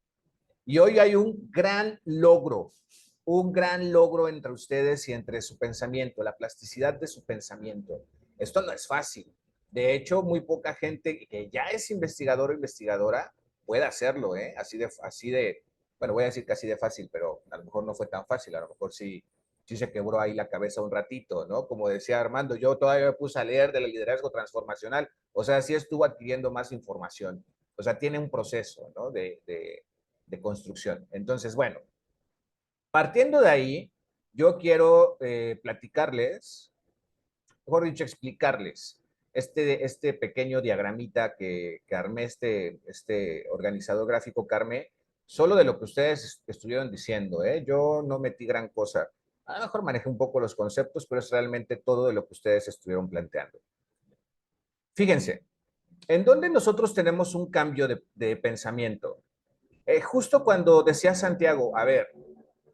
Y hoy hay un gran logro entre ustedes y entre su pensamiento, la plasticidad de su pensamiento. Esto no es fácil. De hecho, muy poca gente que ya es investigador o investigadora puede hacerlo, ¿eh? Bueno, voy a decir que así de fácil, pero a lo mejor no fue tan fácil, a lo mejor sí se quebró ahí la cabeza un ratito, ¿no? Como decía Armando, yo todavía me puse a leer del liderazgo transformacional, o sea, sí estuvo adquiriendo más información, o sea, tiene un proceso, ¿no? De construcción. Entonces, bueno, partiendo de ahí, yo quiero platicarles, mejor dicho, explicarles este pequeño diagramita que armé, este organizador gráfico que armé, solo de lo que ustedes estuvieron diciendo, ¿eh? Yo no metí gran cosa. A lo mejor manejé un poco los conceptos, pero es realmente todo de lo que ustedes estuvieron planteando. Fíjense, ¿en dónde nosotros tenemos un cambio de pensamiento? Justo cuando decía Santiago, a ver,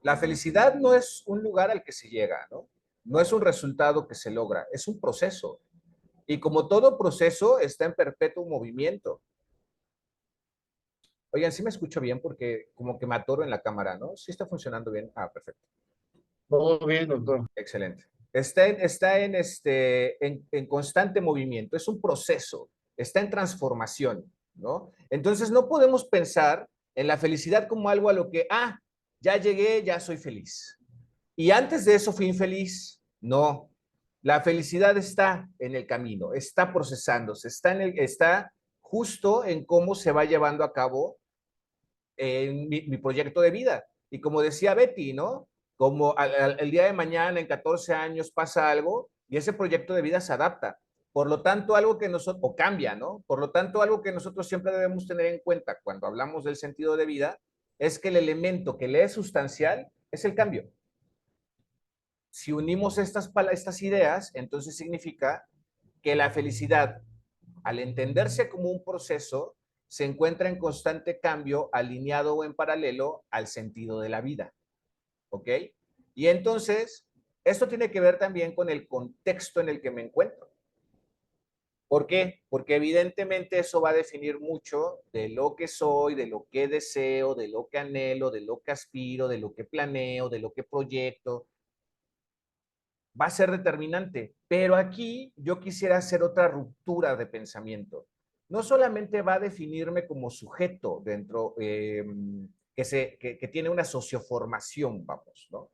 la felicidad no es un lugar al que se llega, ¿no? No es un resultado que se logra, es un proceso. Y como todo proceso, está en perpetuo movimiento. Oigan, sí me escucho bien porque como que me atoro en la cámara, ¿no? Sí está funcionando bien. Ah, perfecto. Todo bien, doctor. Excelente. Está en constante movimiento, es un proceso, está en transformación, ¿no? Entonces no podemos pensar en la felicidad como algo a lo que, ya llegué, ya soy feliz. Y antes de eso fui infeliz. No, la felicidad está en el camino, está procesándose, está justo en cómo se va llevando a cabo mi proyecto de vida. Y como decía Betty, ¿no? Como el día de mañana, en 14 años, pasa algo y ese proyecto de vida se adapta. Por lo tanto, algo que nosotros, o cambia, ¿no? Por lo tanto, algo que nosotros siempre debemos tener en cuenta cuando hablamos del sentido de vida es que el elemento que le es sustancial es el cambio. Si unimos estas ideas, entonces significa que la felicidad, al entenderse como un proceso, se encuentra en constante cambio, alineado o en paralelo al sentido de la vida. ¿Ok? Y entonces, esto tiene que ver también con el contexto en el que me encuentro. ¿Por qué? Porque evidentemente eso va a definir mucho de lo que soy, de lo que deseo, de lo que anhelo, de lo que aspiro, de lo que planeo, de lo que proyecto. Va a ser determinante. Pero aquí yo quisiera hacer otra ruptura de pensamiento. No solamente va a definirme como sujeto dentro que tiene una socioformación, vamos, ¿no?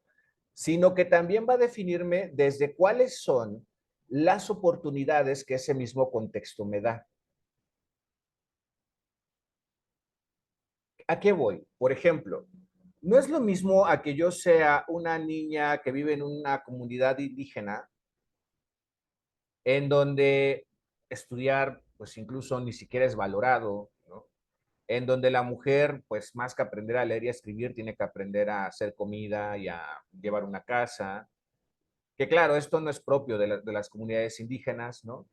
Sino que también va a definirme desde cuáles son las oportunidades que ese mismo contexto me da. ¿A qué voy? Por ejemplo, no es lo mismo a que yo sea una niña que vive en una comunidad indígena en donde estudiar, pues incluso ni siquiera es valorado, ¿no? En donde la mujer, pues más que aprender a leer y a escribir, tiene que aprender a hacer comida y a llevar una casa. Que claro, esto no es propio de las comunidades indígenas, ¿no?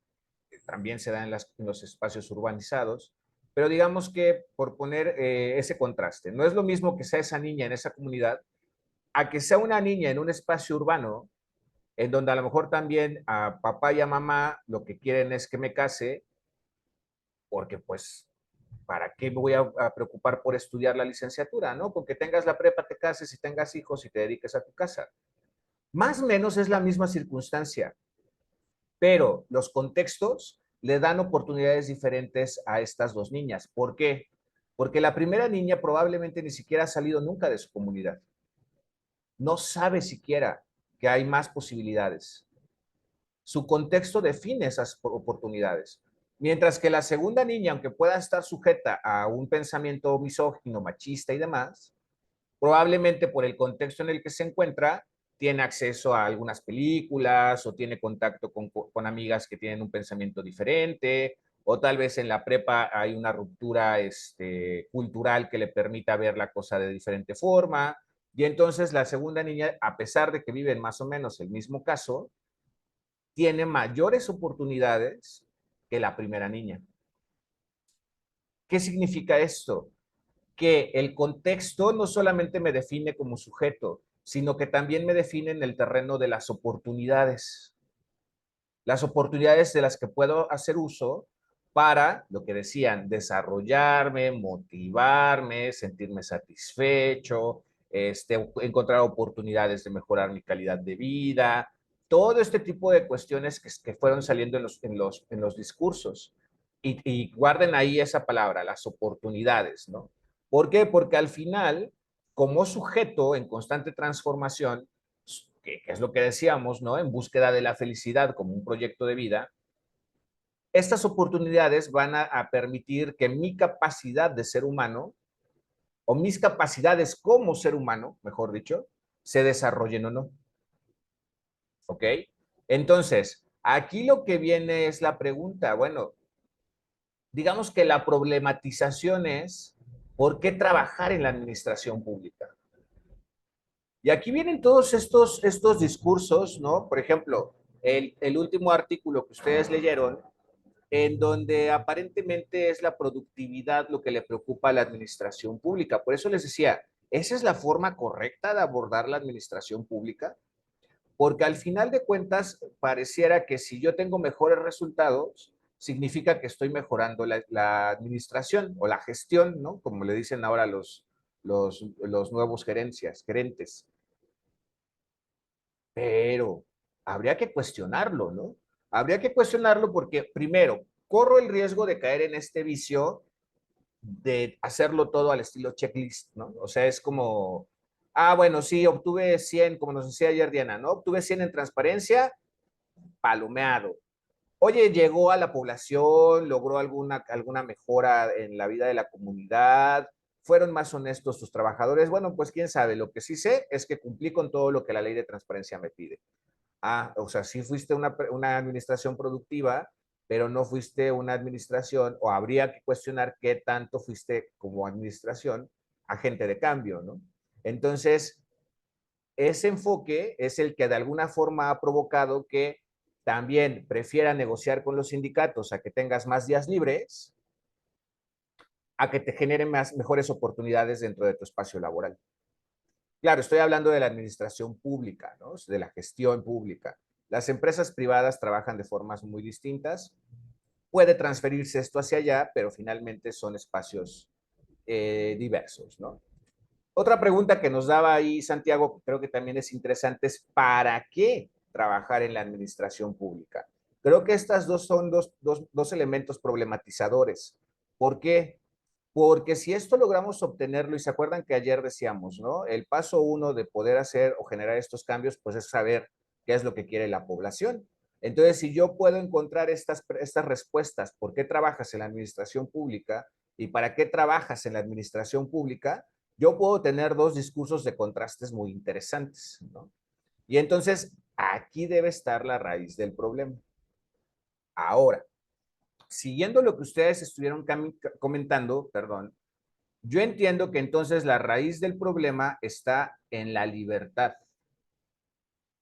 También se da en los espacios urbanizados, pero digamos que por poner ese contraste, no es lo mismo que sea esa niña en esa comunidad a que sea una niña en un espacio urbano en donde a lo mejor también a papá y a mamá lo que quieren es que me case, porque pues, ¿para qué me voy a preocupar por estudiar la licenciatura, no? Porque tengas la prepa, te cases y tengas hijos y te dediques a tu casa. Más o menos es la misma circunstancia, pero los contextos le dan oportunidades diferentes a estas dos niñas. ¿Por qué? Porque la primera niña probablemente ni siquiera ha salido nunca de su comunidad. No sabe siquiera que hay más posibilidades. Su contexto define esas oportunidades. Mientras que la segunda niña, aunque pueda estar sujeta a un pensamiento misógino, machista y demás, probablemente por el contexto en el que se encuentra, tiene acceso a algunas películas o tiene contacto con amigas que tienen un pensamiento diferente, o tal vez en la prepa hay una ruptura cultural que le permita ver la cosa de diferente forma. Y entonces la segunda niña, a pesar de que viven más o menos el mismo caso, tiene mayores oportunidades que la primera niña. ¿Qué significa esto? Que el contexto no solamente me define como sujeto, sino que también me define en el terreno de las oportunidades. Las oportunidades de las que puedo hacer uso para, lo que decían, desarrollarme, motivarme, sentirme satisfecho, encontrar oportunidades de mejorar mi calidad de vida, todo este tipo de cuestiones que fueron saliendo en los discursos. Y guarden ahí esa palabra, las oportunidades, ¿no? ¿Por qué? Porque al final, como sujeto en constante transformación, que es lo que decíamos, ¿no? En búsqueda de la felicidad como un proyecto de vida, estas oportunidades van a permitir que mi capacidad de ser humano, o mis capacidades como ser humano, mejor dicho, se desarrollen o no. ¿Ok? Entonces, aquí lo que viene es la pregunta, bueno, digamos que la problematización es, ¿por qué trabajar en la administración pública? Y aquí vienen todos estos discursos, ¿no? Por ejemplo, el último artículo que ustedes leyeron, en donde aparentemente es la productividad lo que le preocupa a la administración pública. Por eso les decía, ¿esa es la forma correcta de abordar la administración pública? Porque al final de cuentas, pareciera que si yo tengo mejores resultados, significa que estoy mejorando la administración o la gestión, ¿no? Como le dicen ahora los nuevos gerentes. Pero habría que cuestionarlo, ¿no? Habría que cuestionarlo porque, primero, corro el riesgo de caer en este vicio de hacerlo todo al estilo checklist, ¿no? O sea, es como, bueno, sí, obtuve 100, como nos decía ayer Diana, ¿no? Obtuve 100 en transparencia, palomeado. Oye, llegó a la población, logró alguna mejora en la vida de la comunidad, fueron más honestos sus trabajadores. Bueno, pues quién sabe, lo que sí sé es que cumplí con todo lo que la ley de transparencia me pide. O sea, sí fuiste una administración productiva, pero no fuiste una administración, o habría que cuestionar qué tanto fuiste como administración agente de cambio, ¿no? Entonces, ese enfoque es el que de alguna forma ha provocado que también prefiera negociar con los sindicatos a que tengas más días libres, a que te generen mejores oportunidades dentro de tu espacio laboral. Claro, estoy hablando de la administración pública, ¿no? De la gestión pública. Las empresas privadas trabajan de formas muy distintas. Puede transferirse esto hacia allá, pero finalmente son espacios diversos, ¿no? Otra pregunta que nos daba ahí Santiago, que creo que también es interesante, es ¿para qué trabajar en la administración pública? Creo que estas dos son dos elementos problematizadores. ¿Por qué? Porque si esto logramos obtenerlo, y se acuerdan que ayer decíamos, ¿no? El paso uno de poder hacer o generar estos cambios, pues es saber qué es lo que quiere la población. Entonces, si yo puedo encontrar estas respuestas, ¿por qué trabajas en la administración pública y para qué trabajas en la administración pública? Yo puedo tener dos discursos de contrastes muy interesantes, ¿no? Y entonces, aquí debe estar la raíz del problema. Ahora, siguiendo lo que ustedes estuvieron comentando, perdón, yo entiendo que entonces la raíz del problema está en la libertad,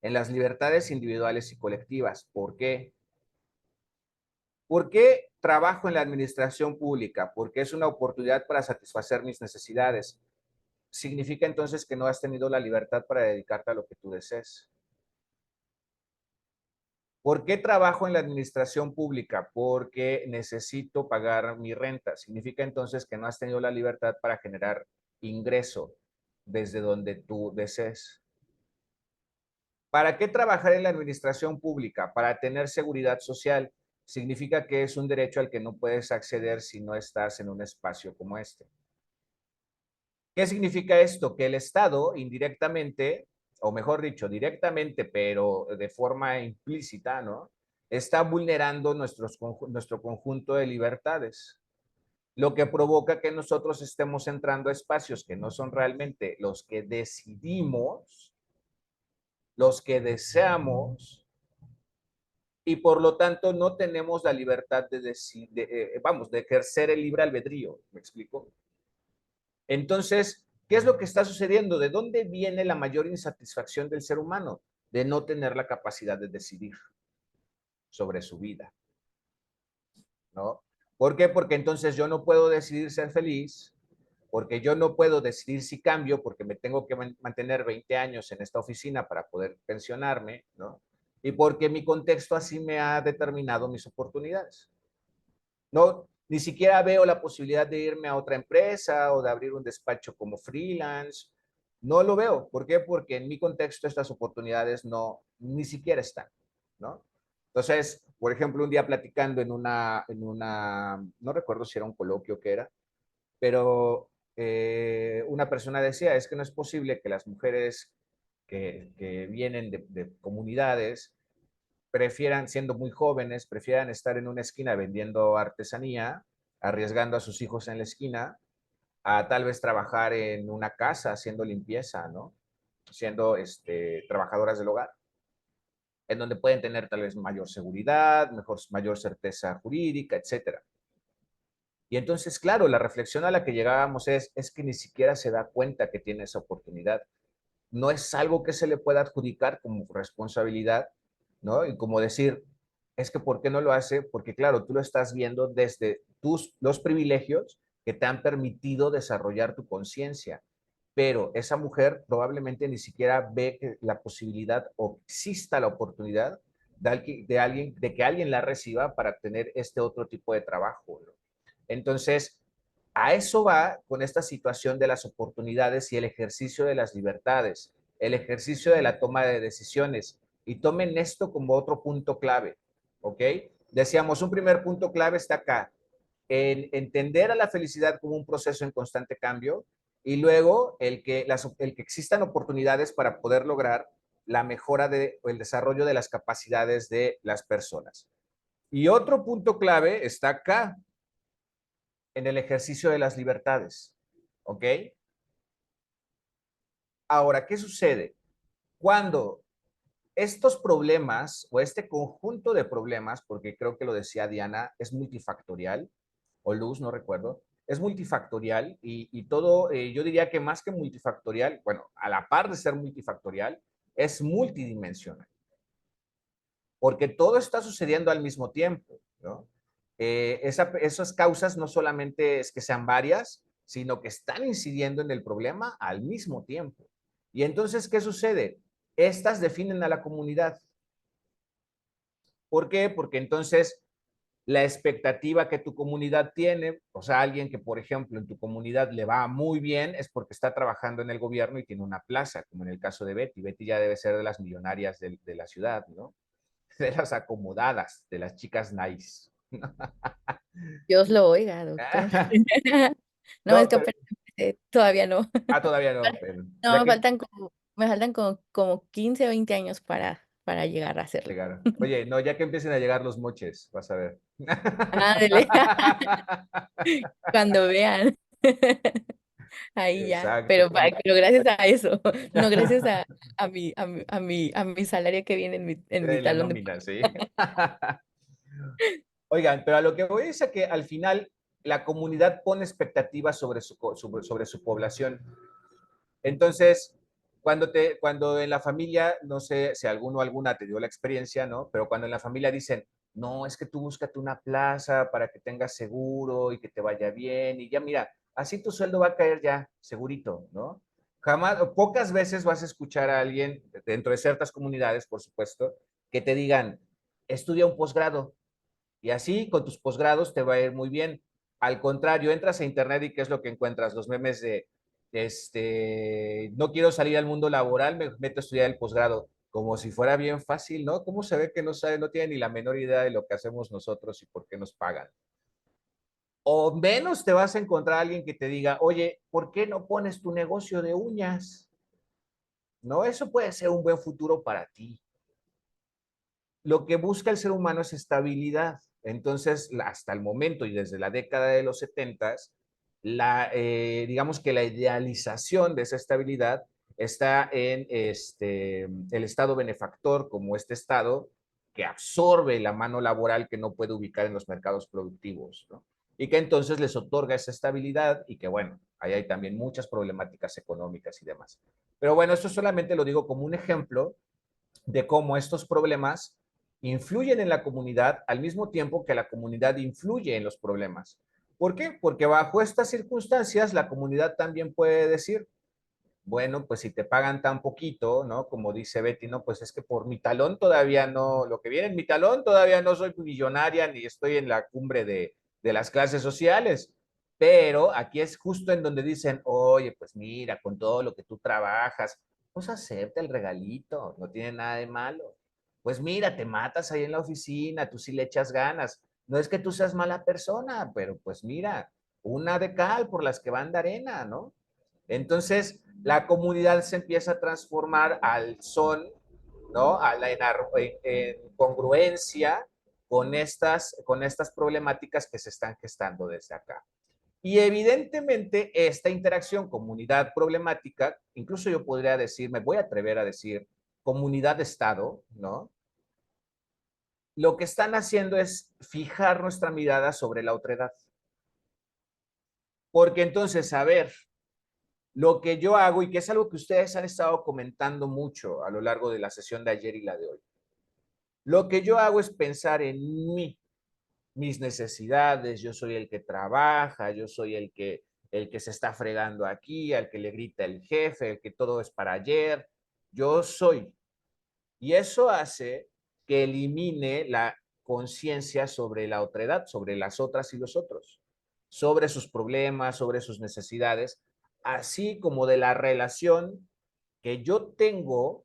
en las libertades individuales y colectivas. ¿Por qué? ¿Por qué trabajo en la administración pública? Porque es una oportunidad para satisfacer mis necesidades. Significa entonces que no has tenido la libertad para dedicarte a lo que tú desees. ¿Por qué trabajo en la administración pública? Porque necesito pagar mi renta. Significa entonces que no has tenido la libertad para generar ingreso desde donde tú desees. ¿Para qué trabajar en la administración pública? Para tener seguridad social. Significa que es un derecho al que no puedes acceder si no estás en un espacio como este. ¿Qué significa esto? Que el Estado indirectamente, o mejor dicho, directamente, pero de forma implícita, ¿no? Está vulnerando nuestro conjunto de libertades, lo que provoca que nosotros estemos entrando a espacios que no son realmente los que decidimos, los que deseamos, y por lo tanto no tenemos la libertad de de ejercer el libre albedrío. ¿Me explico? Entonces, ¿qué es lo que está sucediendo? ¿De dónde viene la mayor insatisfacción del ser humano? De no tener la capacidad de decidir sobre su vida, ¿no? ¿Por qué? Porque entonces yo no puedo decidir ser feliz, porque yo no puedo decidir si cambio, porque me tengo que mantener 20 años en esta oficina para poder pensionarme, ¿no? Y porque mi contexto así me ha determinado mis oportunidades. No, ni siquiera veo la posibilidad de irme a otra empresa o de abrir un despacho como freelance. No lo veo. ¿Por qué? Porque en mi contexto estas oportunidades no, ni siquiera están, ¿no? Entonces, por ejemplo, un día platicando no recuerdo si era un coloquio que era, pero una persona decía, es que no es posible que las mujeres que vienen de comunidades prefieran, siendo muy jóvenes, prefieran estar en una esquina vendiendo artesanía, arriesgando a sus hijos en la esquina, a tal vez trabajar en una casa haciendo limpieza, ¿no? Siendo trabajadoras del hogar, en donde pueden tener tal vez mayor seguridad, mayor certeza jurídica, etcétera. Y entonces, claro, la reflexión a la que llegábamos es que ni siquiera se da cuenta que tiene esa oportunidad. No es algo que se le pueda adjudicar como responsabilidad, ¿no? Y como decir, es que ¿por qué no lo hace? Porque claro, tú lo estás viendo desde los privilegios que te han permitido desarrollar tu conciencia, pero esa mujer probablemente ni siquiera ve que la posibilidad o exista la oportunidad de que alguien la reciba para tener este otro tipo de trabajo, ¿no? Entonces, a eso va con esta situación de las oportunidades y el ejercicio de las libertades, el ejercicio de la toma de decisiones. Y tomen esto como otro punto clave, ¿ok? Decíamos, un primer punto clave está acá, en entender a la felicidad como un proceso en constante cambio y luego el que existan oportunidades para poder lograr la mejora o el desarrollo de las capacidades de las personas. Y otro punto clave está acá, en el ejercicio de las libertades. ¿Ok? Ahora, ¿qué sucede? Cuando estos problemas o este conjunto de problemas, porque creo que lo decía Diana, es multifactorial, o Luz, no recuerdo, es multifactorial y todo, yo diría que más que multifactorial, bueno, a la par de ser multifactorial, es multidimensional, porque todo está sucediendo al mismo tiempo, ¿no? Esas causas no solamente es que sean varias, sino que están incidiendo en el problema al mismo tiempo. Y entonces, ¿qué sucede? Estas definen a la comunidad. ¿Por qué? Porque entonces la expectativa que tu comunidad tiene, o sea, alguien que, por ejemplo, en tu comunidad le va muy bien, es porque está trabajando en el gobierno y tiene una plaza, como en el caso de Betty. Betty ya debe ser de las millonarias de la ciudad, ¿no? De las acomodadas, de las chicas nice. Dios lo oiga, doctor. No, es No, que pero, apenas empecé, todavía no. todavía no, pero No, ya que me faltan como 15 o 20 años para llegar a hacerlo. llegar. Oye, no, ya que empiecen a llegar los moches, vas a ver. Ándale, cuando vean. Ahí ya, Exacto. pero gracias a eso, no gracias a mi salario que viene en mi La talón de nómina, sí. Oigan, pero a lo que voy es a que al final la comunidad pone expectativas sobre su población. Entonces, cuando en la familia, no sé si alguno o alguna te dio la experiencia, ¿no? Pero cuando en la familia dicen, no, es que tú búscate una plaza para que tengas seguro y que te vaya bien, y ya mira, así tu sueldo va a caer ya, segurito, ¿no? Jamás, o pocas veces vas a escuchar a alguien, dentro de ciertas comunidades, por supuesto, que te digan, estudia un posgrado, y así con tus posgrados te va a ir muy bien. Al contrario, entras a internet y ¿qué es lo que encuentras? Los memes de, no quiero salir al mundo laboral, me meto a estudiar el posgrado, como si fuera bien fácil, ¿no? ¿Cómo se ve que no sabe, no tiene ni la menor idea de lo que hacemos nosotros y por qué nos pagan? O menos te vas a encontrar a alguien que te diga, oye, ¿por qué no pones tu negocio de uñas? No, eso puede ser un buen futuro para ti. Lo que busca el ser humano es estabilidad. Entonces, hasta el momento y desde la década de los 70, digamos que la idealización de esa estabilidad está en el Estado benefactor, como este Estado que absorbe la mano laboral que no puede ubicar en los mercados productivos, ¿no? Y que entonces les otorga esa estabilidad y que, bueno, ahí hay también muchas problemáticas económicas y demás. Pero bueno, esto solamente lo digo como un ejemplo de cómo estos problemas influyen en la comunidad al mismo tiempo que la comunidad influye en los problemas. ¿Por qué? Porque bajo estas circunstancias la comunidad también puede decir, bueno, pues si te pagan tan poquito, ¿no? Como dice Betty, no, pues es que por mi talón todavía no, lo que viene en mi talón todavía no soy millonaria ni estoy en la cumbre de las clases sociales. Pero aquí es justo en donde dicen, oye, pues mira, con todo lo que tú trabajas, pues acepta el regalito, no tiene nada de malo. Pues mira, te matas ahí en la oficina, tú sí le echas ganas. No es que tú seas mala persona, pero pues mira, una de cal por las que van de arena, ¿no? Entonces, la comunidad se empieza a transformar al son, ¿no? En congruencia con estas problemáticas que se están gestando desde acá. Y evidentemente esta interacción comunidad problemática, incluso yo podría decir, me voy a atrever a decir comunidad-estado, ¿no? Lo que están haciendo es fijar nuestra mirada sobre la otredad. Porque entonces, a ver, lo que yo hago y que es algo que ustedes han estado comentando mucho a lo largo de la sesión de ayer y la de hoy. Lo que yo hago es pensar en mí, mis necesidades, yo soy el que trabaja, yo soy el que se está fregando aquí, al que le grita el jefe, el que todo es para ayer, yo soy. Y eso hace que elimine la conciencia sobre la otredad, sobre las otras y los otros, sobre sus problemas, sobre sus necesidades, así como de la relación que yo tengo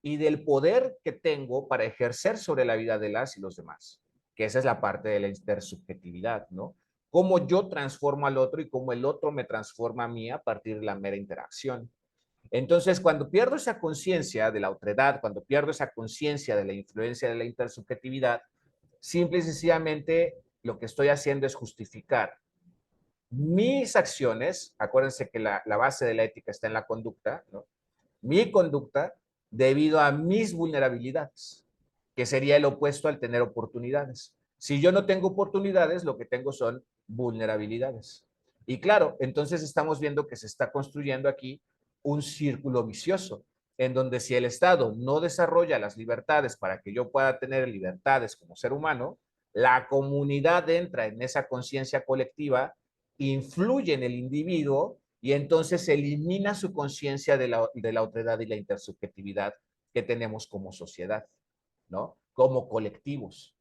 y del poder que tengo para ejercer sobre la vida de las y los demás, que esa es la parte de la intersubjetividad, ¿no? Cómo yo transformo al otro y cómo el otro me transforma a mí a partir de la mera interacción. Entonces, cuando pierdo esa conciencia de la otredad, cuando pierdo esa conciencia de la influencia de la intersubjetividad, simple y sencillamente lo que estoy haciendo es justificar mis acciones. Acuérdense que la base de la ética está en la conducta, ¿no? Mi conducta debido a mis vulnerabilidades, que sería el opuesto al tener oportunidades. Si yo no tengo oportunidades, lo que tengo son vulnerabilidades. Y claro, entonces estamos viendo que se está construyendo aquí un círculo vicioso, en donde si el Estado no desarrolla las libertades para que yo pueda tener libertades como ser humano, la comunidad entra en esa conciencia colectiva, influye en el individuo y entonces elimina su conciencia de la otredad y la intersubjetividad que tenemos como sociedad, ¿no? Como colectivos.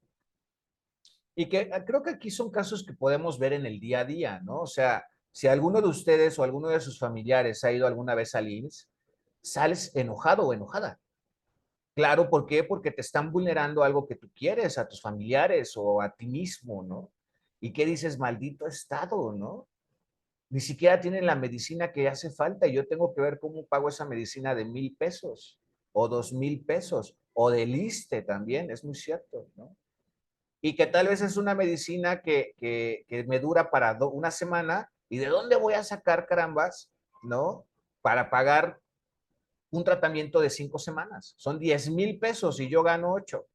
Y que creo que aquí son casos que podemos ver en el día a día, ¿no? O sea, si alguno de ustedes o alguno de sus familiares ha ido alguna vez al IMSS, sales enojado o enojada. Claro, ¿por qué? Porque te están vulnerando algo que tú quieres, a tus familiares o a ti mismo, ¿no? ¿Y qué dices? Maldito Estado, ¿no? Ni siquiera tienen la medicina que hace falta y yo tengo que ver cómo pago esa medicina de 1,000 pesos o 2,000 pesos o del ISSSTE también, es muy cierto, ¿no? Y que tal vez es una medicina que me dura para una semana y de dónde voy a sacar, carambas, ¿no? Para pagar un tratamiento de 5 semanas. Son 10,000 pesos y yo gano 8.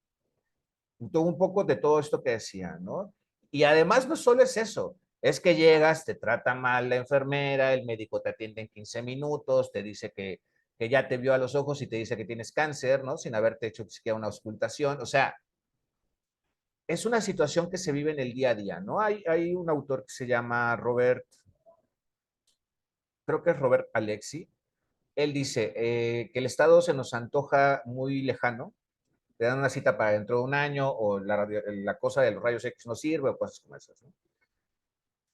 Un poco de todo esto que decía, ¿no? Y además no solo es eso, es que llegas, te trata mal la enfermera, el médico te atiende en 15 minutos, te dice que ya te vio a los ojos y te dice que tienes cáncer, ¿no? Sin haberte hecho siquiera una auscultación. O sea, es una situación que se vive en el día a día, ¿no? Hay un autor que se llama Robert, creo que es Robert Alexi. Él dice que el Estado se nos antoja muy lejano, te dan una cita para dentro de un año o la cosa de los rayos X no sirve o cosas como esas, ¿no?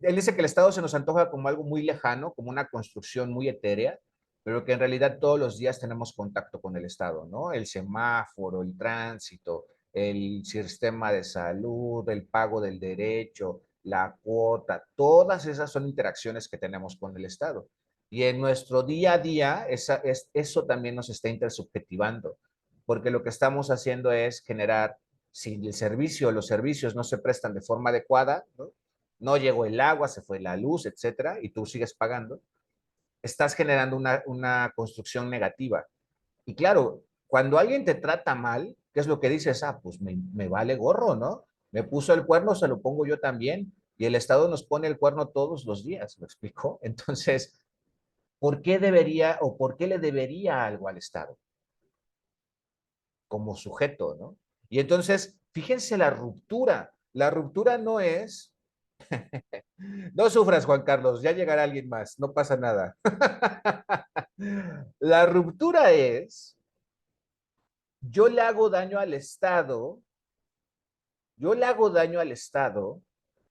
Él dice que el Estado se nos antoja como algo muy lejano, como una construcción muy etérea, pero que en realidad todos los días tenemos contacto con el Estado, ¿no? El semáforo, el tránsito, el sistema de salud, el pago del derecho, la cuota, todas esas son interacciones que tenemos con el Estado. Y en nuestro día a día, eso también nos está intersubjetivando, porque lo que estamos haciendo es generar, si el servicio, los servicios no se prestan de forma adecuada, ¿no? No llegó el agua, se fue la luz, etcétera, y tú sigues pagando, estás generando una construcción negativa. Y claro, cuando alguien te trata mal, ¿qué es lo que dices? Ah, pues me vale gorro, ¿no? Me puso el cuerno, se lo pongo yo también. Y el Estado nos pone el cuerno todos los días, ¿me explico? Entonces, ¿por qué debería o por qué le debería algo al Estado como sujeto, ¿no? Y entonces, fíjense la ruptura. La ruptura no es no sufras, Juan Carlos, ya llegará alguien más, no pasa nada. La ruptura es, yo le hago daño al Estado, yo le hago daño al Estado,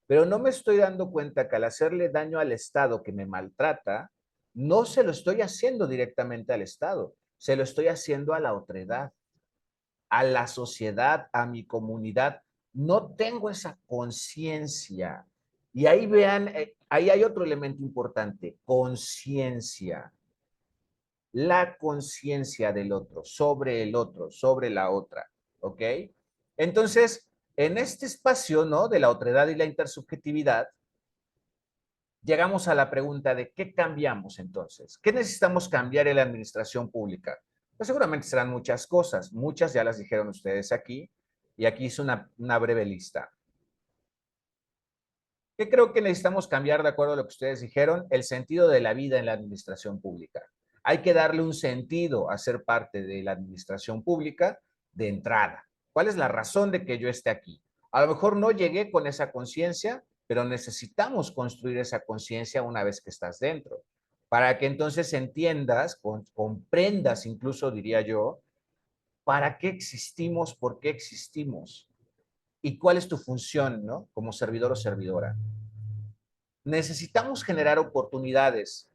pero no me estoy dando cuenta que al hacerle daño al Estado que me maltrata, no se lo estoy haciendo directamente al Estado, se lo estoy haciendo a la otredad, a la sociedad, a mi comunidad. No tengo esa conciencia. Y ahí vean, ahí hay otro elemento importante, conciencia. La conciencia del otro, sobre la otra, ¿ok? Entonces, en este espacio, ¿no? De la otredad y la intersubjetividad, llegamos a la pregunta de ¿qué cambiamos entonces? ¿Qué necesitamos cambiar en la administración pública? Pues seguramente serán muchas cosas, muchas ya las dijeron ustedes aquí, y aquí hice una breve lista. ¿Qué creo que necesitamos cambiar de acuerdo a lo que ustedes dijeron? El sentido de la vida en la administración pública. Hay que darle un sentido a ser parte de la administración pública de entrada. ¿Cuál es la razón de que yo esté aquí? A lo mejor no llegué con esa conciencia, pero necesitamos construir esa conciencia una vez que estás dentro, para que entonces entiendas, comprendas incluso, diría yo, para qué existimos, por qué existimos y cuál es tu función, ¿no? Como servidor o servidora. Necesitamos generar oportunidades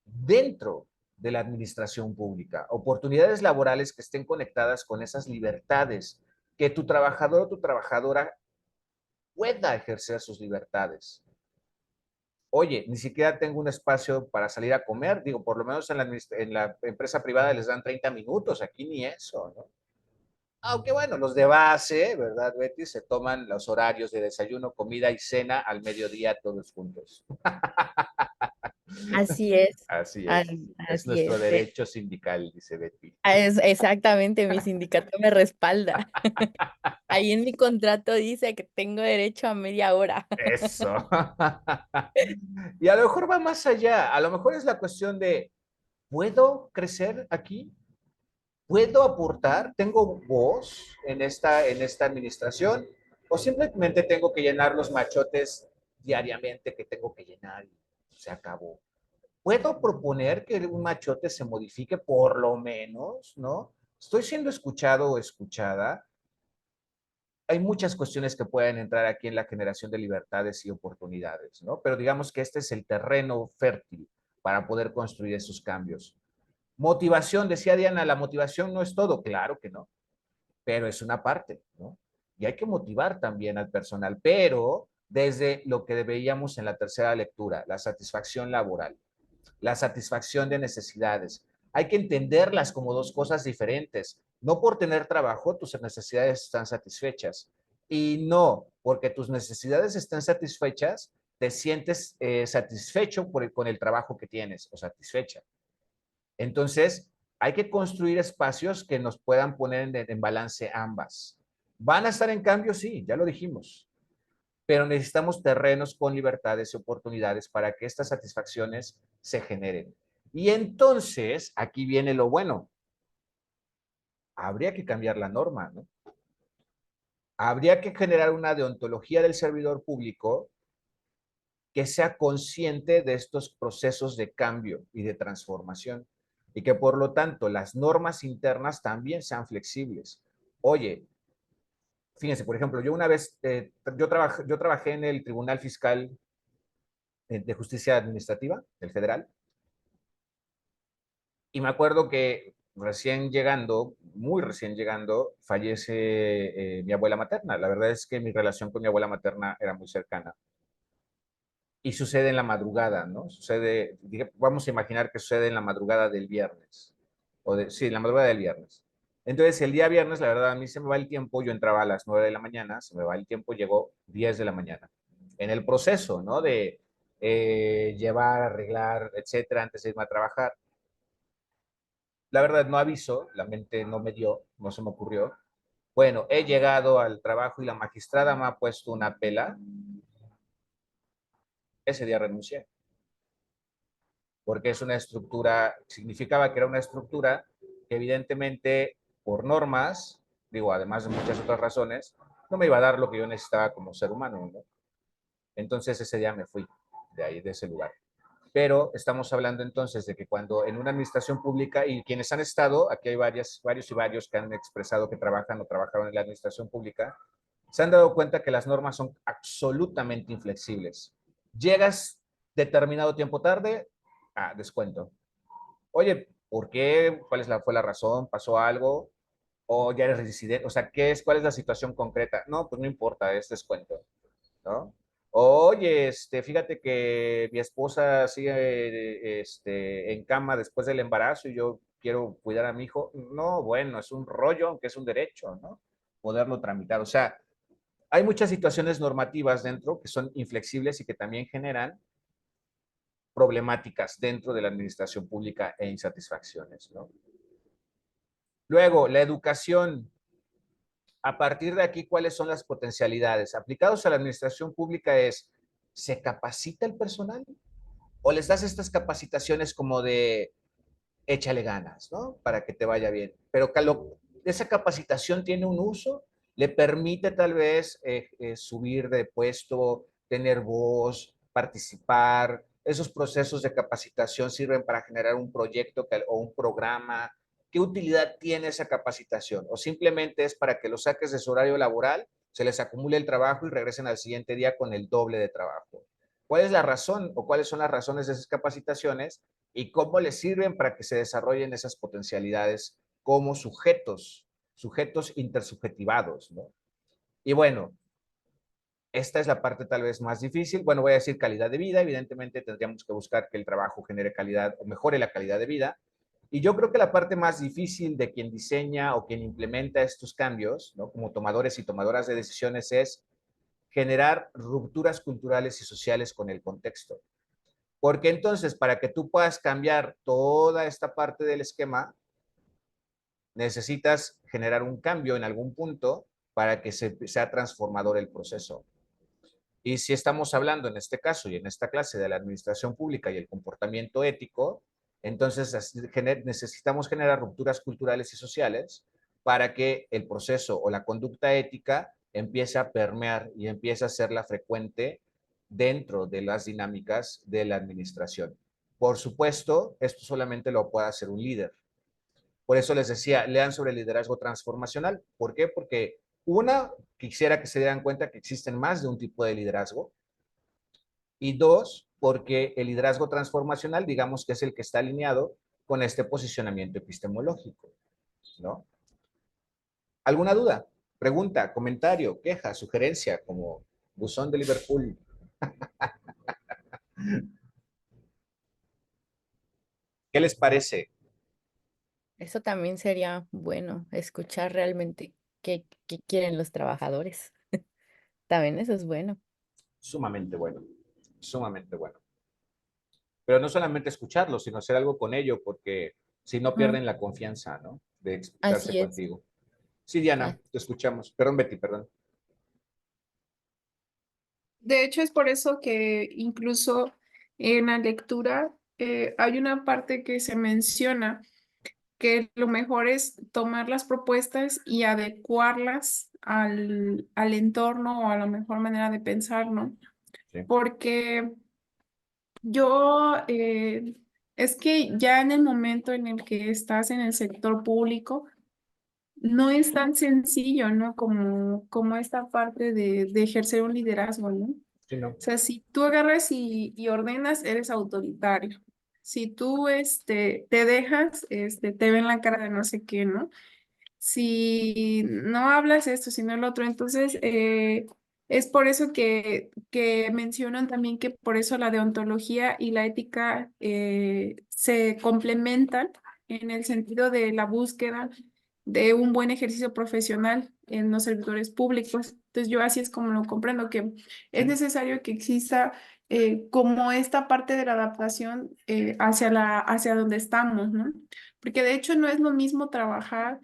dentro de la administración pública, oportunidades laborales que estén conectadas con esas libertades, que tu trabajador o tu trabajadora pueda ejercer sus libertades. Oye, ni siquiera tengo un espacio para salir a comer, digo, por lo menos en la empresa privada les dan 30 minutos, aquí ni eso, ¿no? Aunque bueno, los de base, ¿verdad, Betty? Se toman los horarios de desayuno, comida y cena al mediodía todos juntos. Así es, Así a- es. Es así nuestro es. derecho sindical, dice Betty. Exactamente, mi sindicato me respalda. Ahí en mi contrato dice que tengo derecho a media hora. Eso. Y a lo mejor va más allá. A lo mejor es la cuestión de, ¿puedo crecer aquí? ¿Puedo aportar? ¿Tengo voz en esta administración? ¿O simplemente tengo que llenar los machotes diariamente que tengo que llenar y se acabó? ¿Puedo proponer que un machote se modifique por lo menos, ¿no? ¿Estoy siendo escuchado o escuchada? Hay muchas cuestiones que pueden entrar aquí en la generación de libertades y oportunidades, ¿no? Pero digamos que este es el terreno fértil para poder construir esos cambios. Motivación, decía Diana, la motivación no es todo, claro que no, pero es una parte, ¿no? Y hay que motivar también al personal, pero desde lo que veíamos en la tercera lectura, la satisfacción laboral, la satisfacción de necesidades. Hay que entenderlas como dos cosas diferentes. No por tener trabajo tus necesidades están satisfechas. Y no, porque tus necesidades están satisfechas, te sientes satisfecho con el trabajo que tienes o satisfecha. Entonces, hay que construir espacios que nos puedan poner en balance ambas. ¿Van a estar en cambio? Sí, ya lo dijimos. Pero necesitamos terrenos con libertades y oportunidades para que estas satisfacciones se generen. Y entonces, aquí viene lo bueno. Habría que cambiar la norma, ¿no? Habría que generar una deontología del servidor público que sea consciente de estos procesos de cambio y de transformación y que por lo tanto las normas internas también sean flexibles. Oye, fíjense, por ejemplo, yo una vez, yo trabajé en el Tribunal Fiscal de Justicia Administrativa, del Federal, y me acuerdo que recién llegando, muy recién llegando, fallece mi abuela materna. La verdad es que mi relación con mi abuela materna era muy cercana. Y sucede en la madrugada, ¿no? Sucede, vamos a imaginar que sucede en la madrugada del viernes. Sí, en la madrugada del viernes. Entonces, el día viernes, la verdad, a mí se me va el tiempo. Yo entraba a las 9 de la mañana, se me va el tiempo, llegó 10 de la mañana. En el proceso, ¿no? De llevar, arreglar, etcétera, antes de irme a trabajar. La verdad, no aviso, la mente no me dio, no se me ocurrió. Bueno, he llegado al trabajo y la magistrada me ha puesto una pela. Ese día renuncié, porque es una estructura, significaba que era una estructura que evidentemente por normas, digo, además de muchas otras razones, no me iba a dar lo que yo necesitaba como ser humano, ¿no? Entonces ese día me fui de ahí, de ese lugar. Pero estamos hablando entonces de que cuando en una administración pública, y quienes han estado, aquí hay varios y varios que han expresado que trabajan o trabajaron en la administración pública, se han dado cuenta que las normas son absolutamente inflexibles. Llegas determinado tiempo tarde, descuento. Oye, ¿por qué? Fue la razón? ¿Pasó algo? ¿O ya eres residente? O sea, ¿cuál es la situación concreta? No, pues no importa, es descuento, ¿no? Oye, fíjate que mi esposa sigue en cama después del embarazo y yo quiero cuidar a mi hijo. No, bueno, es un rollo, aunque es un derecho, ¿no? Poderlo tramitar. O sea, hay muchas situaciones normativas dentro que son inflexibles y que también generan problemáticas dentro de la administración pública e insatisfacciones, ¿no? Luego, la educación. A partir de aquí, ¿cuáles son las potencialidades? Aplicados a la administración pública es, ¿se capacita el personal? ¿O les das estas capacitaciones como de échale ganas, ¿no? Para que te vaya bien. Pero esa capacitación tiene un uso, le permite tal vez subir de puesto, tener voz, participar. Esos procesos de capacitación sirven para generar un proyecto o un programa. ¿Qué utilidad tiene esa capacitación? ¿O simplemente es para que los saques de su horario laboral, se les acumule el trabajo y regresen al siguiente día con el doble de trabajo? ¿Cuál es la razón o cuáles son las razones de esas capacitaciones y cómo les sirven para que se desarrollen esas potencialidades como sujetos intersubjetivados, ¿no? Y bueno, esta es la parte tal vez más difícil. Bueno, voy a decir calidad de vida. Evidentemente tendríamos que buscar que el trabajo genere calidad o mejore la calidad de vida. Y yo creo que la parte más difícil de quien diseña o quien implementa estos cambios, ¿no? Como tomadores y tomadoras de decisiones, es generar rupturas culturales y sociales con el contexto. Porque entonces, para que tú puedas cambiar toda esta parte del esquema, necesitas generar un cambio en algún punto para que sea transformador el proceso. Y si estamos hablando en este caso y en esta clase de la administración pública y el comportamiento ético, entonces necesitamos generar rupturas culturales y sociales para que el proceso o la conducta ética empiece a permear y empiece a ser la frecuente dentro de las dinámicas de la administración. Por supuesto, esto solamente lo puede hacer un líder. Por eso les decía, lean sobre el liderazgo transformacional. ¿Por qué? Porque quisiera que se dieran cuenta que existen más de un tipo de liderazgo. Y dos, porque el liderazgo transformacional, digamos que es el que está alineado con este posicionamiento epistemológico, ¿no? ¿Alguna duda? Pregunta, comentario, queja, sugerencia, como Buzón de Liverpool. ¿Qué les parece? Eso también sería bueno, escuchar realmente qué quieren los trabajadores. También eso es bueno. Sumamente bueno, sumamente bueno. Pero no solamente escucharlo, sino hacer algo con ello, porque si no Ujú. pierden la confianza, ¿no? De expresarse Así es. contigo. Sí, Diana, Ah, te escuchamos. Perdón, Betty, perdón. De hecho, es por eso que incluso en la lectura hay una parte que se menciona que lo mejor es tomar las propuestas y adecuarlas al entorno o a la mejor manera de pensar, ¿no? Sí, Porque yo, es que ya en el momento en el que estás en el sector público, no es tan sencillo, ¿no? Como esta parte de ejercer un liderazgo, ¿no? O sí, no. sea, si tú agarras y ordenas, eres autoritario. Si tú te dejas, te ven la cara de no sé qué, ¿no? Si no hablas esto, sino el otro. Entonces, es por eso que mencionan también que por eso la deontología y la ética se complementan en el sentido de la búsqueda de un buen ejercicio profesional en los servidores públicos. Entonces, yo así es como lo comprendo, que es Sí. necesario que exista como esta parte de la adaptación hacia donde estamos, ¿no? Porque de hecho no es lo mismo trabajar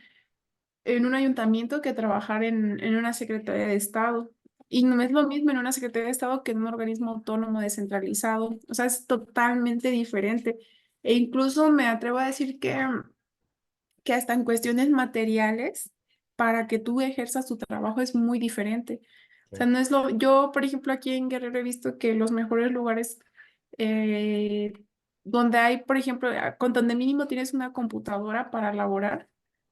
en un ayuntamiento que trabajar en una Secretaría de Estado. Y no es lo mismo en una Secretaría de Estado que en un organismo autónomo descentralizado. O sea, es totalmente diferente. E incluso me atrevo a decir que hasta en cuestiones materiales, para que tú ejerzas tu trabajo es muy diferente. O Sí. sea, no es lo... Yo, por ejemplo, aquí en Guerrero he visto que los mejores lugares eh, donde hay, por ejemplo, con donde mínimo tienes una computadora para laborar,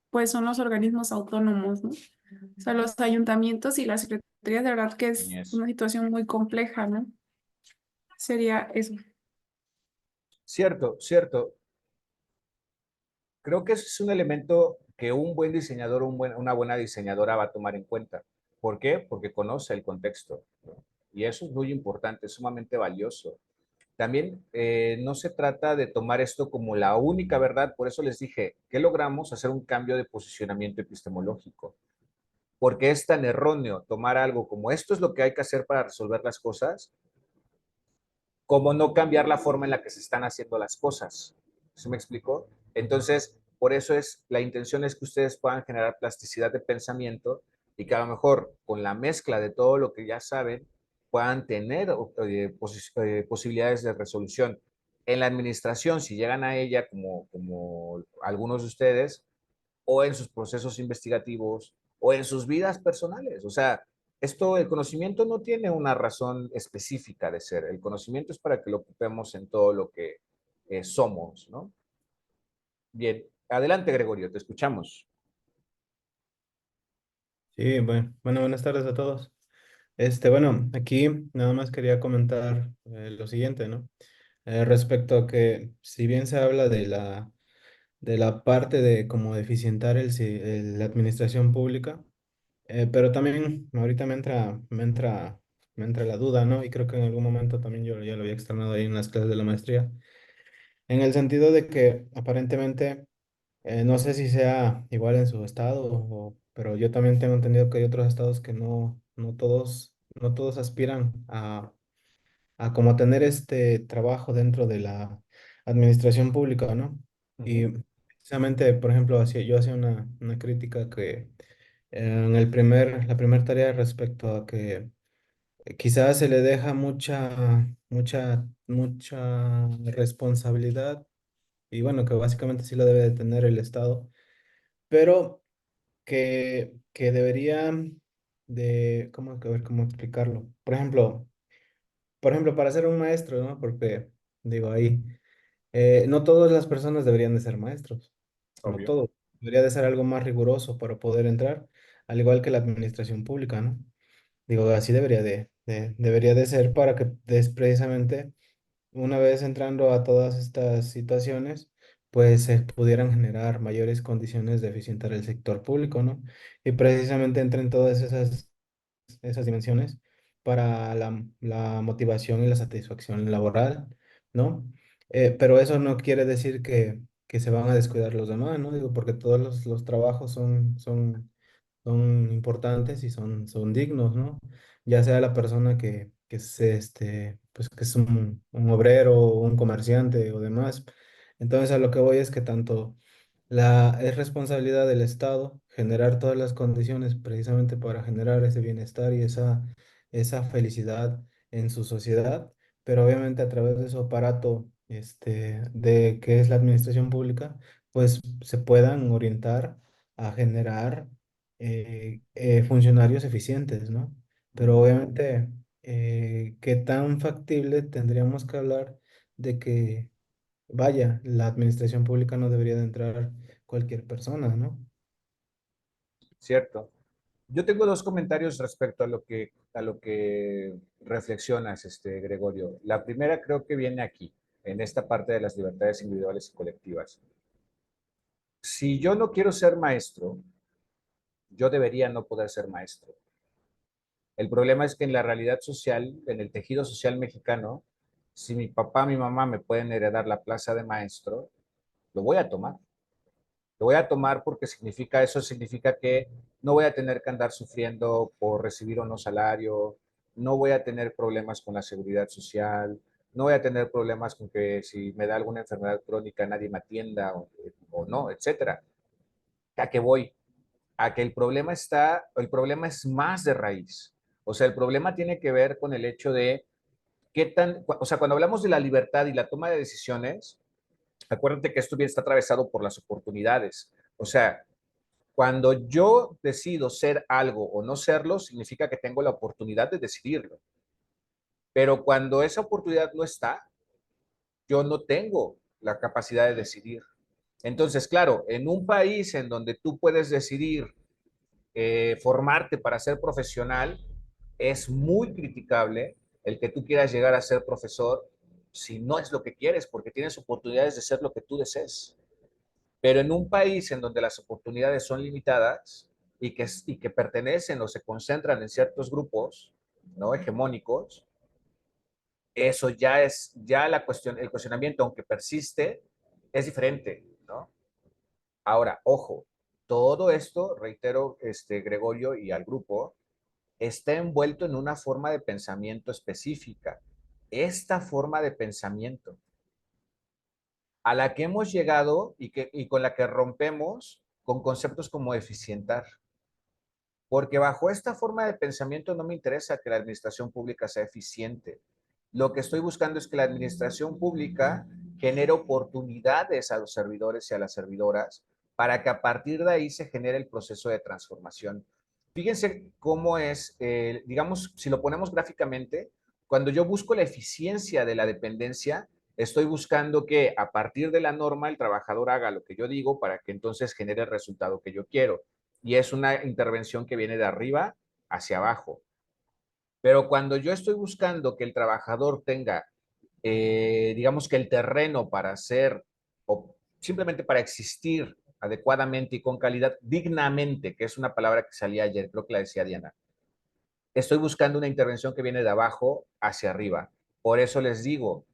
pues son los organismos autónomos, ¿no? O sea, los ayuntamientos y las secretarías, de verdad que es Yes. una situación muy compleja, ¿no? Sería eso. Cierto, cierto. Creo que ese es un elemento que un buen diseñador o una buena diseñadora va a tomar en cuenta. ¿Por qué? Porque conoce el contexto, ¿no? Y eso es muy importante, es sumamente valioso. También no se trata de tomar esto como la única verdad, por eso les dije que logramos hacer un cambio de posicionamiento epistemológico, porque es tan erróneo tomar algo como esto es lo que hay que hacer para resolver las cosas, como no cambiar la forma en la que se están haciendo las cosas. ¿Sí me explico? Entonces, por eso la intención es que ustedes puedan generar plasticidad de pensamiento y que a lo mejor con la mezcla de todo lo que ya saben puedan tener posibilidades de resolución. En la administración, si llegan a ella como algunos de ustedes, o en sus procesos investigativos, o en sus vidas personales. O sea, el conocimiento no tiene una razón específica de ser. El conocimiento es para que lo ocupemos en todo lo que somos, ¿no? Bien, adelante, Gregorio, te escuchamos. Sí, bueno, buenas tardes a todos. Bueno, aquí nada más quería comentar lo siguiente, ¿no? Respecto a que si bien se habla de la parte de cómo eficientar la administración pública, pero también ahorita me entra la duda, ¿no? Y creo que en algún momento también yo ya lo había externado ahí en las clases de la maestría, en el sentido de que aparentemente no sé si sea igual en su estado, pero yo también tengo entendido que hay otros estados que no todos aspiran a como tener este trabajo dentro de la administración pública, ¿no? Y Ujú, precisamente, por ejemplo, yo hacía una crítica que en la primera tarea respecto a que quizás se le deja mucha responsabilidad y bueno, que básicamente sí la debe de tener el Estado, pero que debería a ver cómo explicarlo. Por ejemplo, para ser un maestro, ¿no? Porque digo ahí, no todas las personas deberían de ser maestros, no obvio. todo. Debería de ser algo más riguroso para poder entrar, al igual que la administración pública, ¿no? Digo, así debería de ser para que precisamente una vez entrando a todas estas situaciones, pues se pudieran generar mayores condiciones de eficientar el sector público, ¿no? Y precisamente entran todas esas dimensiones para la motivación y la satisfacción laboral, ¿no? Pero eso no quiere decir que se van a descuidar los demás, ¿no? Digo, porque todos los trabajos son importantes y son dignos, ¿no? Ya sea la persona que es, pues, que es un obrero, un comerciante o demás. Entonces, a lo que voy es que tanto es responsabilidad del Estado generar todas las condiciones precisamente para generar ese bienestar y esa felicidad en su sociedad, pero obviamente a través de su aparato, de que es la administración pública, pues se puedan orientar a generar funcionarios eficientes, ¿no? Pero obviamente, ¿qué tan factible tendríamos que hablar de que, vaya, la administración pública no debería de entrar cualquier persona, ¿no? ¿Cierto? Yo tengo dos comentarios respecto a lo que reflexionas, Gregorio. La primera creo que viene aquí, en esta parte de las libertades individuales y colectivas. Si yo no quiero ser maestro, yo debería no poder ser maestro. El problema es que en la realidad social, en el tejido social mexicano, si mi papá, mi mamá me pueden heredar la plaza de maestro, lo voy a tomar. Lo voy a tomar porque eso significa que no voy a tener que andar sufriendo por recibir o no salario, no voy a tener problemas con la seguridad social, no voy a tener problemas con que si me da alguna enfermedad crónica nadie me atienda o no, etcétera. ¿A qué voy? A que el problema es más de raíz. O sea, el problema tiene que ver con el hecho de o sea, cuando hablamos de la libertad y la toma de decisiones, acuérdate que esto bien está atravesado por las oportunidades. O sea, cuando yo decido ser algo o no serlo, significa que tengo la oportunidad de decidirlo. Pero cuando esa oportunidad no está, yo no tengo la capacidad de decidir. Entonces, claro, en un país en donde tú puedes decidir formarte para ser profesional, es muy criticable el que tú quieras llegar a ser profesor si no es lo que quieres, porque tienes oportunidades de ser lo que tú desees. Pero en un país en donde las oportunidades son limitadas y que pertenecen o se concentran en ciertos grupos, ¿no? Hegemónicos, eso ya el cuestionamiento, aunque persiste, es diferente, ¿no? Ahora, ojo, todo esto, reitero, Gregorio y al grupo, está envuelto en una forma de pensamiento específica. Esta forma de pensamiento a la que hemos llegado y con la que rompemos con conceptos como eficientar. Porque bajo esta forma de pensamiento no me interesa que la administración pública sea eficiente. Lo que estoy buscando es que la administración pública genere oportunidades a los servidores y a las servidoras para que a partir de ahí se genere el proceso de transformación. Fíjense cómo es, digamos, si lo ponemos gráficamente, cuando yo busco la eficiencia de la dependencia, estoy buscando que a partir de la norma el trabajador haga lo que yo digo para que entonces genere el resultado que yo quiero. Y es una intervención que viene de arriba hacia abajo. Pero cuando yo estoy buscando que el trabajador tenga, digamos que el terreno para hacer o simplemente para existir adecuadamente y con calidad, dignamente, que es una palabra que salía ayer, creo que la decía Diana, estoy buscando una intervención que viene de abajo hacia arriba. Por eso les digo,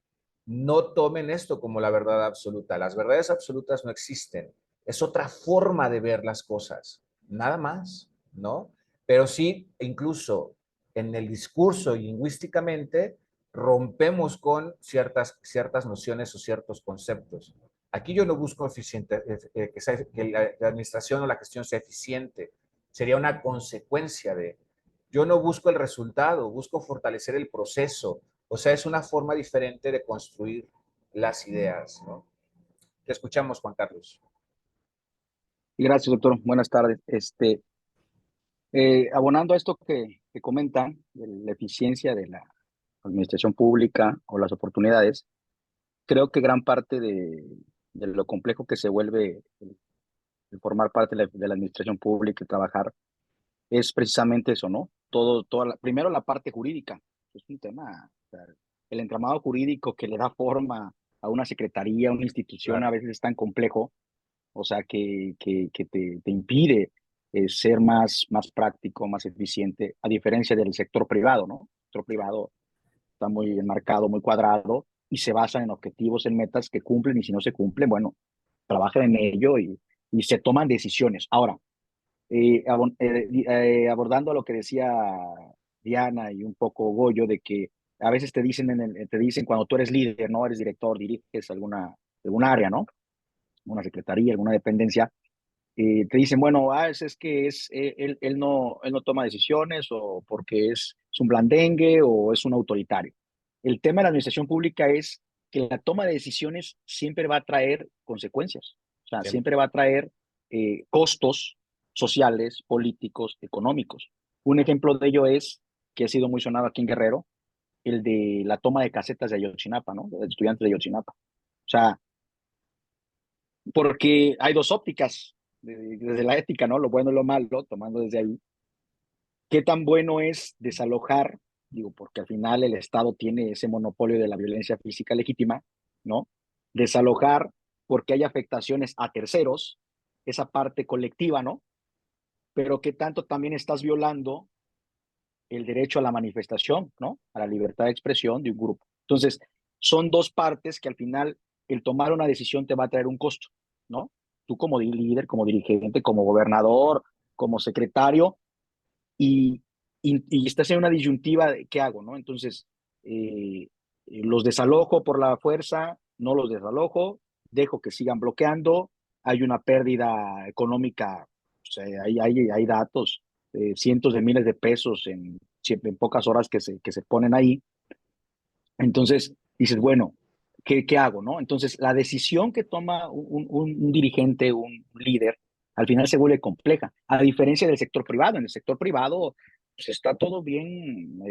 no tomen esto como la verdad absoluta. Las verdades absolutas no existen. Es otra forma de ver las cosas, nada más, ¿no? Pero sí, incluso en el discurso y lingüísticamente, rompemos con ciertas nociones o ciertos conceptos. Aquí yo no busco que la administración o la gestión sea eficiente. Sería una consecuencia de, yo no busco el resultado, busco fortalecer el proceso. O sea, es una forma diferente de construir las ideas, ¿no? Te escuchamos, Juan Carlos. Y gracias, doctor. Buenas tardes. Abonando a esto que comentan, de la eficiencia de la administración pública o las oportunidades, creo que gran parte de lo complejo que se vuelve el formar parte de la administración pública y trabajar es precisamente eso, ¿no? Primero la parte jurídica, es un tema, o sea, el entramado jurídico que le da forma a una secretaría, a una institución, Claro. a veces es tan complejo, o sea, que te impide ser más práctico, más eficiente, a diferencia del sector privado, ¿no? sector privado está muy enmarcado, muy cuadrado, y se basan en objetivos, en metas que cumplen, y si no se cumplen, bueno, trabajan en ello y se toman decisiones. Ahora, abordando lo que decía Diana y un poco Goyo, de que a veces te dicen, te dicen cuando tú eres líder, no eres director, diriges alguna área, ¿no? Una secretaría, alguna dependencia, te dicen, bueno, es que él no toma decisiones, o porque es un blandengue, o es un autoritario. El tema de la administración pública es que la toma de decisiones siempre va a traer consecuencias, o sea, Siempre. siempre va a traer costos sociales, políticos, económicos. Un ejemplo de ello es, que ha sido muy sonado aquí en Guerrero, el de la toma de casetas de Ayotzinapa, ¿no? De estudiantes de Ayotzinapa. O sea, porque hay dos ópticas, desde la ética, ¿no? Lo bueno y lo malo, tomando desde ahí. ¿Qué tan bueno es desalojar? Digo, porque al final el Estado tiene ese monopolio de la violencia física legítima, ¿no? Desalojar porque hay afectaciones a terceros, esa parte colectiva, ¿no? Pero qué tanto también estás violando el derecho a la manifestación, ¿no? A la libertad de expresión de un grupo. Entonces, son dos partes que al final el tomar una decisión te va a traer un costo, ¿no? Tú como líder, como dirigente, como gobernador, como secretario, y, y estás en una disyuntiva de qué hago, ¿no? Entonces, los desalojo por la fuerza, no los desalojo, dejo que sigan bloqueando, hay una pérdida económica, o sea, hay datos, cientos de miles de pesos en pocas horas que se ponen ahí. Entonces, dices, bueno, ¿qué hago, no? Entonces, la decisión que toma un dirigente, un líder, al final se vuelve compleja, a diferencia del sector privado. En el sector privado, pues, está todo bien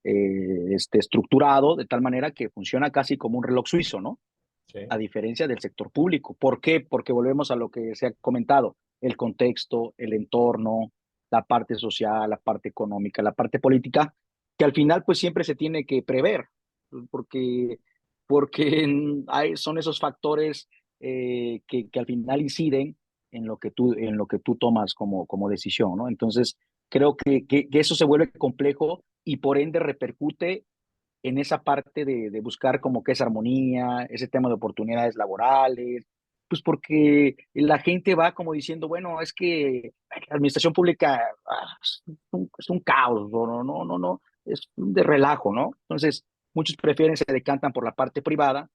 estructurado, de tal manera que funciona casi como un reloj suizo, ¿no? Sí. A diferencia del sector público. ¿Por qué? Porque volvemos a lo que se ha comentado, el contexto, el entorno, la parte social, la parte económica, la parte política, que al final pues siempre se tiene que prever, porque, son esos factores que al final inciden en lo que tú tomas como decisión, ¿no? Entonces, creo que eso se vuelve complejo y por ende repercute en esa parte de buscar como que esa armonía, ese tema de oportunidades laborales, pues porque la gente va como diciendo, bueno, es que la administración pública es un caos, no, es de relajo, ¿no? Entonces, muchos se decantan por la parte privada,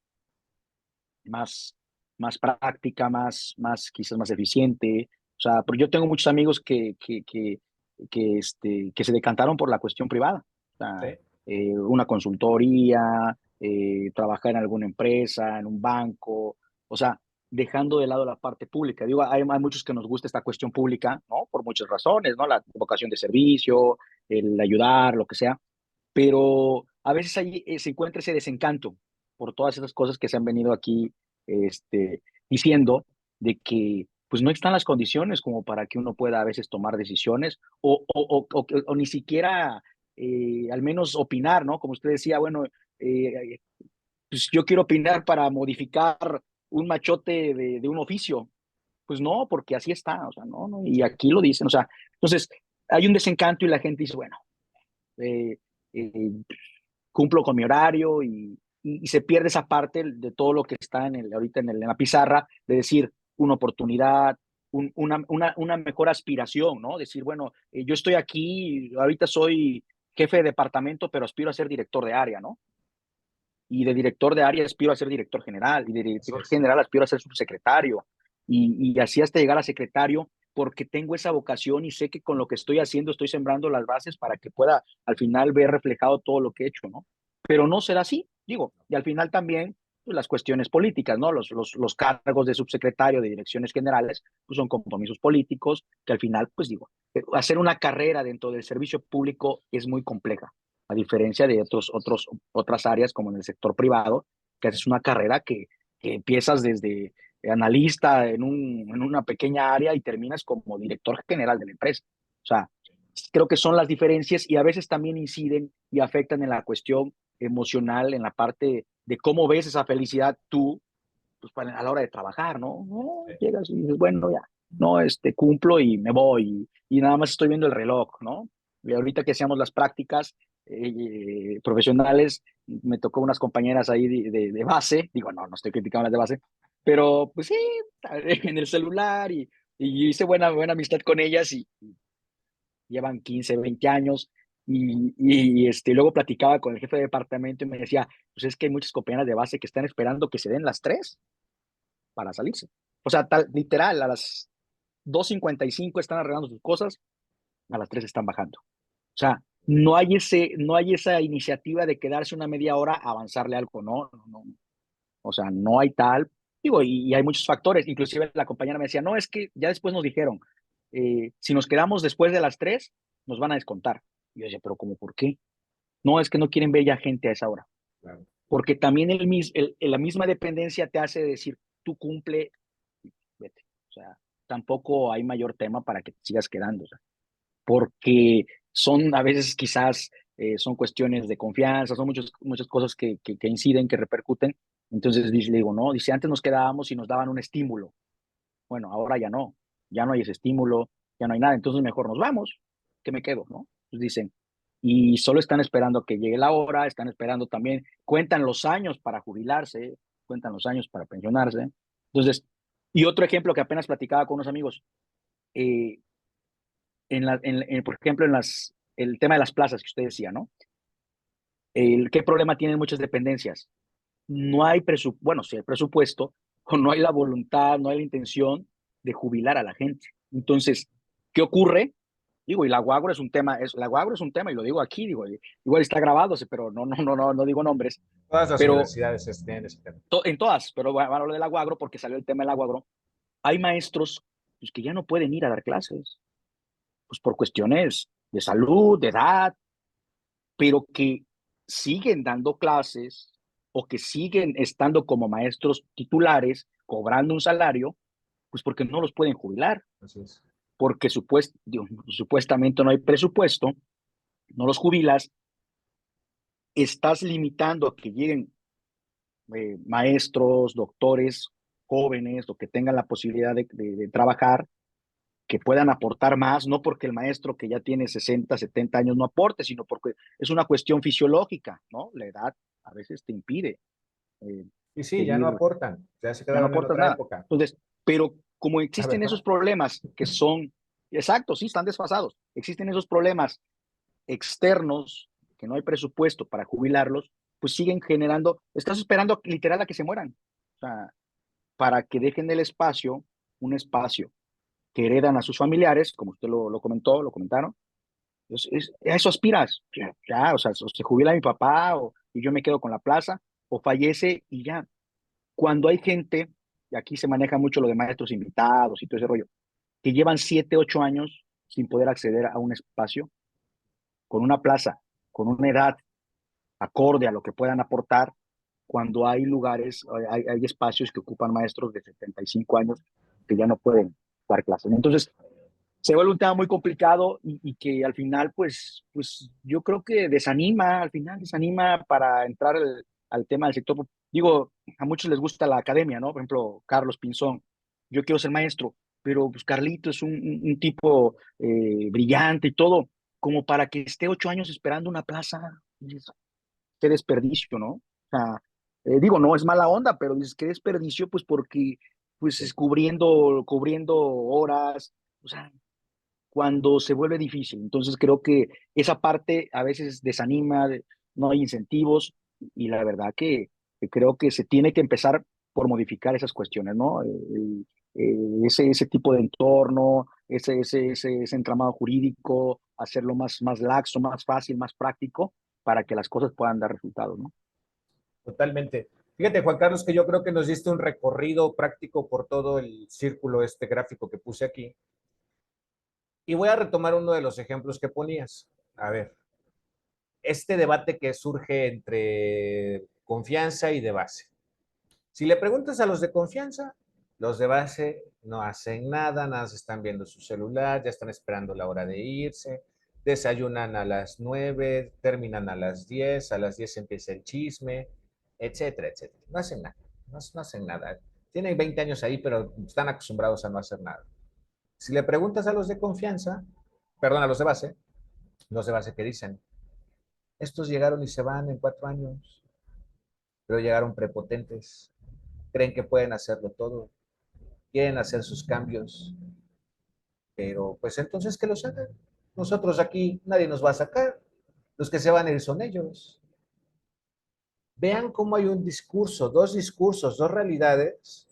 más, más práctica, quizás más eficiente. O sea, pero yo tengo muchos amigos que se decantaron por la cuestión privada. O sea, Sí. una consultoría, trabajar en alguna empresa, en un banco, o sea, dejando de lado la parte pública. Digo, hay muchos que nos gusta esta cuestión pública, ¿no? Por muchas razones, ¿no? La vocación de servicio, el ayudar, lo que sea, pero a veces ahí se encuentra ese desencanto por todas esas cosas que se han venido aquí diciendo, de que pues no están las condiciones como para que uno pueda a veces tomar decisiones o ni siquiera al menos opinar, ¿no? Como usted decía, bueno, eh, pues yo quiero opinar para modificar un machote de un oficio. Pues no, porque así está, o sea, no, y aquí lo dicen, o sea, entonces hay un desencanto y la gente dice, bueno, eh, eh, cumplo con mi horario y se pierde esa parte de todo lo que está ahorita en la pizarra, de decir una oportunidad, una mejor aspiración, ¿no? Decir, bueno, yo estoy aquí, ahorita soy jefe de departamento, pero aspiro a ser director de área, ¿no? Y de director de área aspiro a ser director general, y de director general aspiro a ser subsecretario, y así hasta llegar a secretario, porque tengo esa vocación y sé que con lo que estoy haciendo estoy sembrando las bases para que pueda al final ver reflejado todo lo que he hecho, ¿no? Pero no será así, digo, y al final también pues, las cuestiones políticas, ¿no? Los cargos de subsecretario, de direcciones generales, pues son compromisos políticos que al final, pues digo, hacer una carrera dentro del servicio público es muy compleja, a diferencia de otras áreas como en el sector privado, que haces una carrera que empiezas desde analista en una pequeña área y terminas como director general de la empresa. O sea, creo que son las diferencias y a veces también inciden y afectan en la cuestión emocional, en la parte de cómo ves esa felicidad tú, pues a la hora de trabajar, ¿no? Llegas y dices, bueno, ya, no, cumplo y me voy y nada más estoy viendo el reloj, ¿no? Y ahorita que hacíamos las prácticas, profesionales, me tocó unas compañeras ahí de base, digo, no estoy criticando las de base, pero pues sí, en el celular y hice buena amistad con ellas y llevan 15, 20 años luego platicaba con el jefe de departamento y me decía, pues es que hay muchas compañeras de base que están esperando que se den las 3 para salirse. O sea, literal, a las 2:55 están arreglando sus cosas, a las 3 están bajando. O sea, no hay esa iniciativa de quedarse una media hora a avanzarle algo, no. O sea, no hay tal. Digo, y hay muchos factores. Inclusive la compañera me decía, no, es que ya después nos dijeron, si nos quedamos después de las 3, nos van a descontar. Y yo decía, pero ¿cómo por qué? No, es que no quieren ver ya gente a esa hora. Claro. Porque también la misma dependencia te hace decir, tú cumple, vete. O sea, tampoco hay mayor tema para que te sigas quedando. O sea, porque son a veces quizás son cuestiones de confianza, son muchas cosas que inciden, que repercuten. Entonces le digo, no, dice, antes nos quedábamos y nos daban un estímulo. Bueno, ahora ya no hay ese estímulo, ya no hay nada, entonces mejor nos vamos, que me quedo, ¿no? Entonces dicen, y solo están esperando que llegue la hora, están esperando también, cuentan los años para jubilarse, cuentan los años para pensionarse. Entonces, y otro ejemplo que apenas platicaba con unos amigos, eh, por ejemplo, el tema de las plazas que usted decía, ¿no? ¿Qué problema tienen muchas dependencias? No hay presupuesto, bueno, si hay presupuesto, o no hay la voluntad, no hay la intención de jubilar a la gente. Entonces, ¿qué ocurre? Digo, y la Guagro es un tema, y lo digo aquí, digo, igual está grabado, pero no digo nombres, Todas las pero universidades tienen ese tema. en todas, pero bueno, hablo de la Guagro porque salió el tema de la Guagro. Hay maestros pues, que ya no pueden ir a dar clases, pues por cuestiones de salud, de edad, pero que siguen dando clases o que siguen estando como maestros titulares, cobrando un salario, pues porque no los pueden jubilar, Así es. porque supuestamente no hay presupuesto, no los jubilas, estás limitando a que lleguen maestros, doctores, jóvenes, o que tengan la posibilidad de trabajar, que puedan aportar más, no porque el maestro que ya tiene 60, 70 años no aporte, sino porque es una cuestión fisiológica, ¿no? La edad a veces te impide Y sí, ya no seguir, aportan, ya se ya no quedaron en aportas otra nada. época, Entonces, pero como la existen verdad. esos problemas que son, exacto, sí, están desfasados, existen esos problemas externos, que no hay presupuesto para jubilarlos, pues siguen generando, estás esperando literal a que se mueran, o sea, para que dejen el espacio, un espacio que heredan a sus familiares, como usted lo comentó, lo comentaron. A eso aspiras, ya, o sea, o se jubila mi papá y yo me quedo con la plaza, o fallece y ya. Cuando hay gente, y aquí se maneja mucho lo de maestros invitados y todo ese rollo, que llevan 7, 8 años sin poder acceder a un espacio, con una plaza, con una edad acorde a lo que puedan aportar, cuando hay lugares, hay espacios que ocupan maestros de 75 años que ya no pueden dar clases. Entonces, se vuelve un tema muy complicado y que al final, pues yo creo que al final desanima para entrar al tema del sector. Digo, a muchos les gusta la academia, ¿no? Por ejemplo, Carlos Pinzón, yo quiero ser maestro, pero pues Carlito es un tipo brillante y todo, como para que esté 8 años esperando una plaza. Dices, qué desperdicio, ¿no? O sea, digo, no es mala onda, pero dices, qué desperdicio, pues porque pues es cubriendo horas, o sea, cuando se vuelve difícil. Entonces creo que esa parte a veces desanima, no hay incentivos y la verdad que creo que se tiene que empezar por modificar esas cuestiones, ¿no? Ese tipo de entorno, ese entramado jurídico, hacerlo más laxo, más fácil, más práctico para que las cosas puedan dar resultados, ¿no? Totalmente. Fíjate, Juan Carlos, que yo creo que nos diste un recorrido práctico por todo el círculo este gráfico que puse aquí. Y voy a retomar uno de los ejemplos que ponías. A ver, este debate que surge entre confianza y de base. Si le preguntas a los de confianza, los de base no hacen nada, nada se están viendo su celular, ya están esperando la hora de irse, desayunan a las 9, terminan a las 10, a las 10 empieza el chisme, etcétera, etcétera. No hacen nada, no hacen nada. Tienen 20 años ahí, pero están acostumbrados a no hacer nada. Si le preguntas a los de confianza, perdón, a los de base, ¿qué dicen? Estos llegaron y se van en 4 años, pero llegaron prepotentes, creen que pueden hacerlo todo, quieren hacer sus cambios, pero pues entonces que lo hagan. Nosotros aquí nadie nos va a sacar, los que se van a ir son ellos. Vean cómo hay un discursos, dos realidades,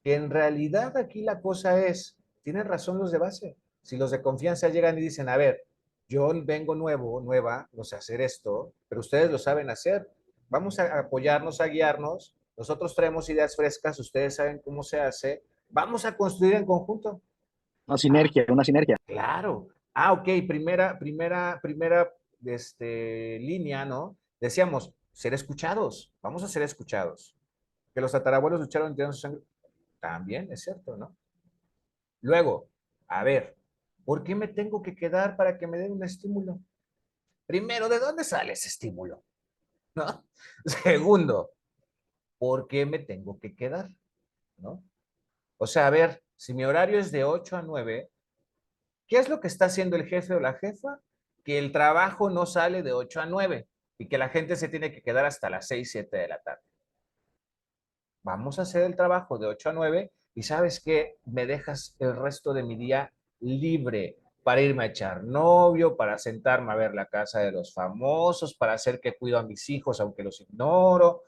que en realidad aquí la cosa es, tienen razón los de base. Si los de confianza llegan y dicen, a ver, yo vengo nuevo, nueva, no sé hacer esto, pero ustedes lo saben hacer, vamos a apoyarnos, a guiarnos, nosotros traemos ideas frescas, ustedes saben cómo se hace, vamos a construir en conjunto. Una sinergia. Claro. Ah, ok, primera línea, ¿no? Decíamos, ser escuchados, vamos a ser escuchados. Que los tatarabuelos lucharon tirando su sangre, también es cierto, ¿no? Luego, a ver, ¿por qué me tengo que quedar para que me den un estímulo? Primero, ¿de dónde sale ese estímulo? ¿No? Segundo, ¿por qué me tengo que quedar? ¿No? O sea, a ver, si mi horario es de 8 a 9, ¿qué es lo que está haciendo el jefe o la jefa? Que el trabajo no sale de 8 a 9 y que la gente se tiene que quedar hasta las 6, 7 de la tarde. Vamos a hacer el trabajo de 8 a 9 y ¿sabes qué? Me dejas el resto de mi día libre para irme a echar novio, para sentarme a ver la casa de los famosos, para hacer que cuido a mis hijos aunque los ignoro,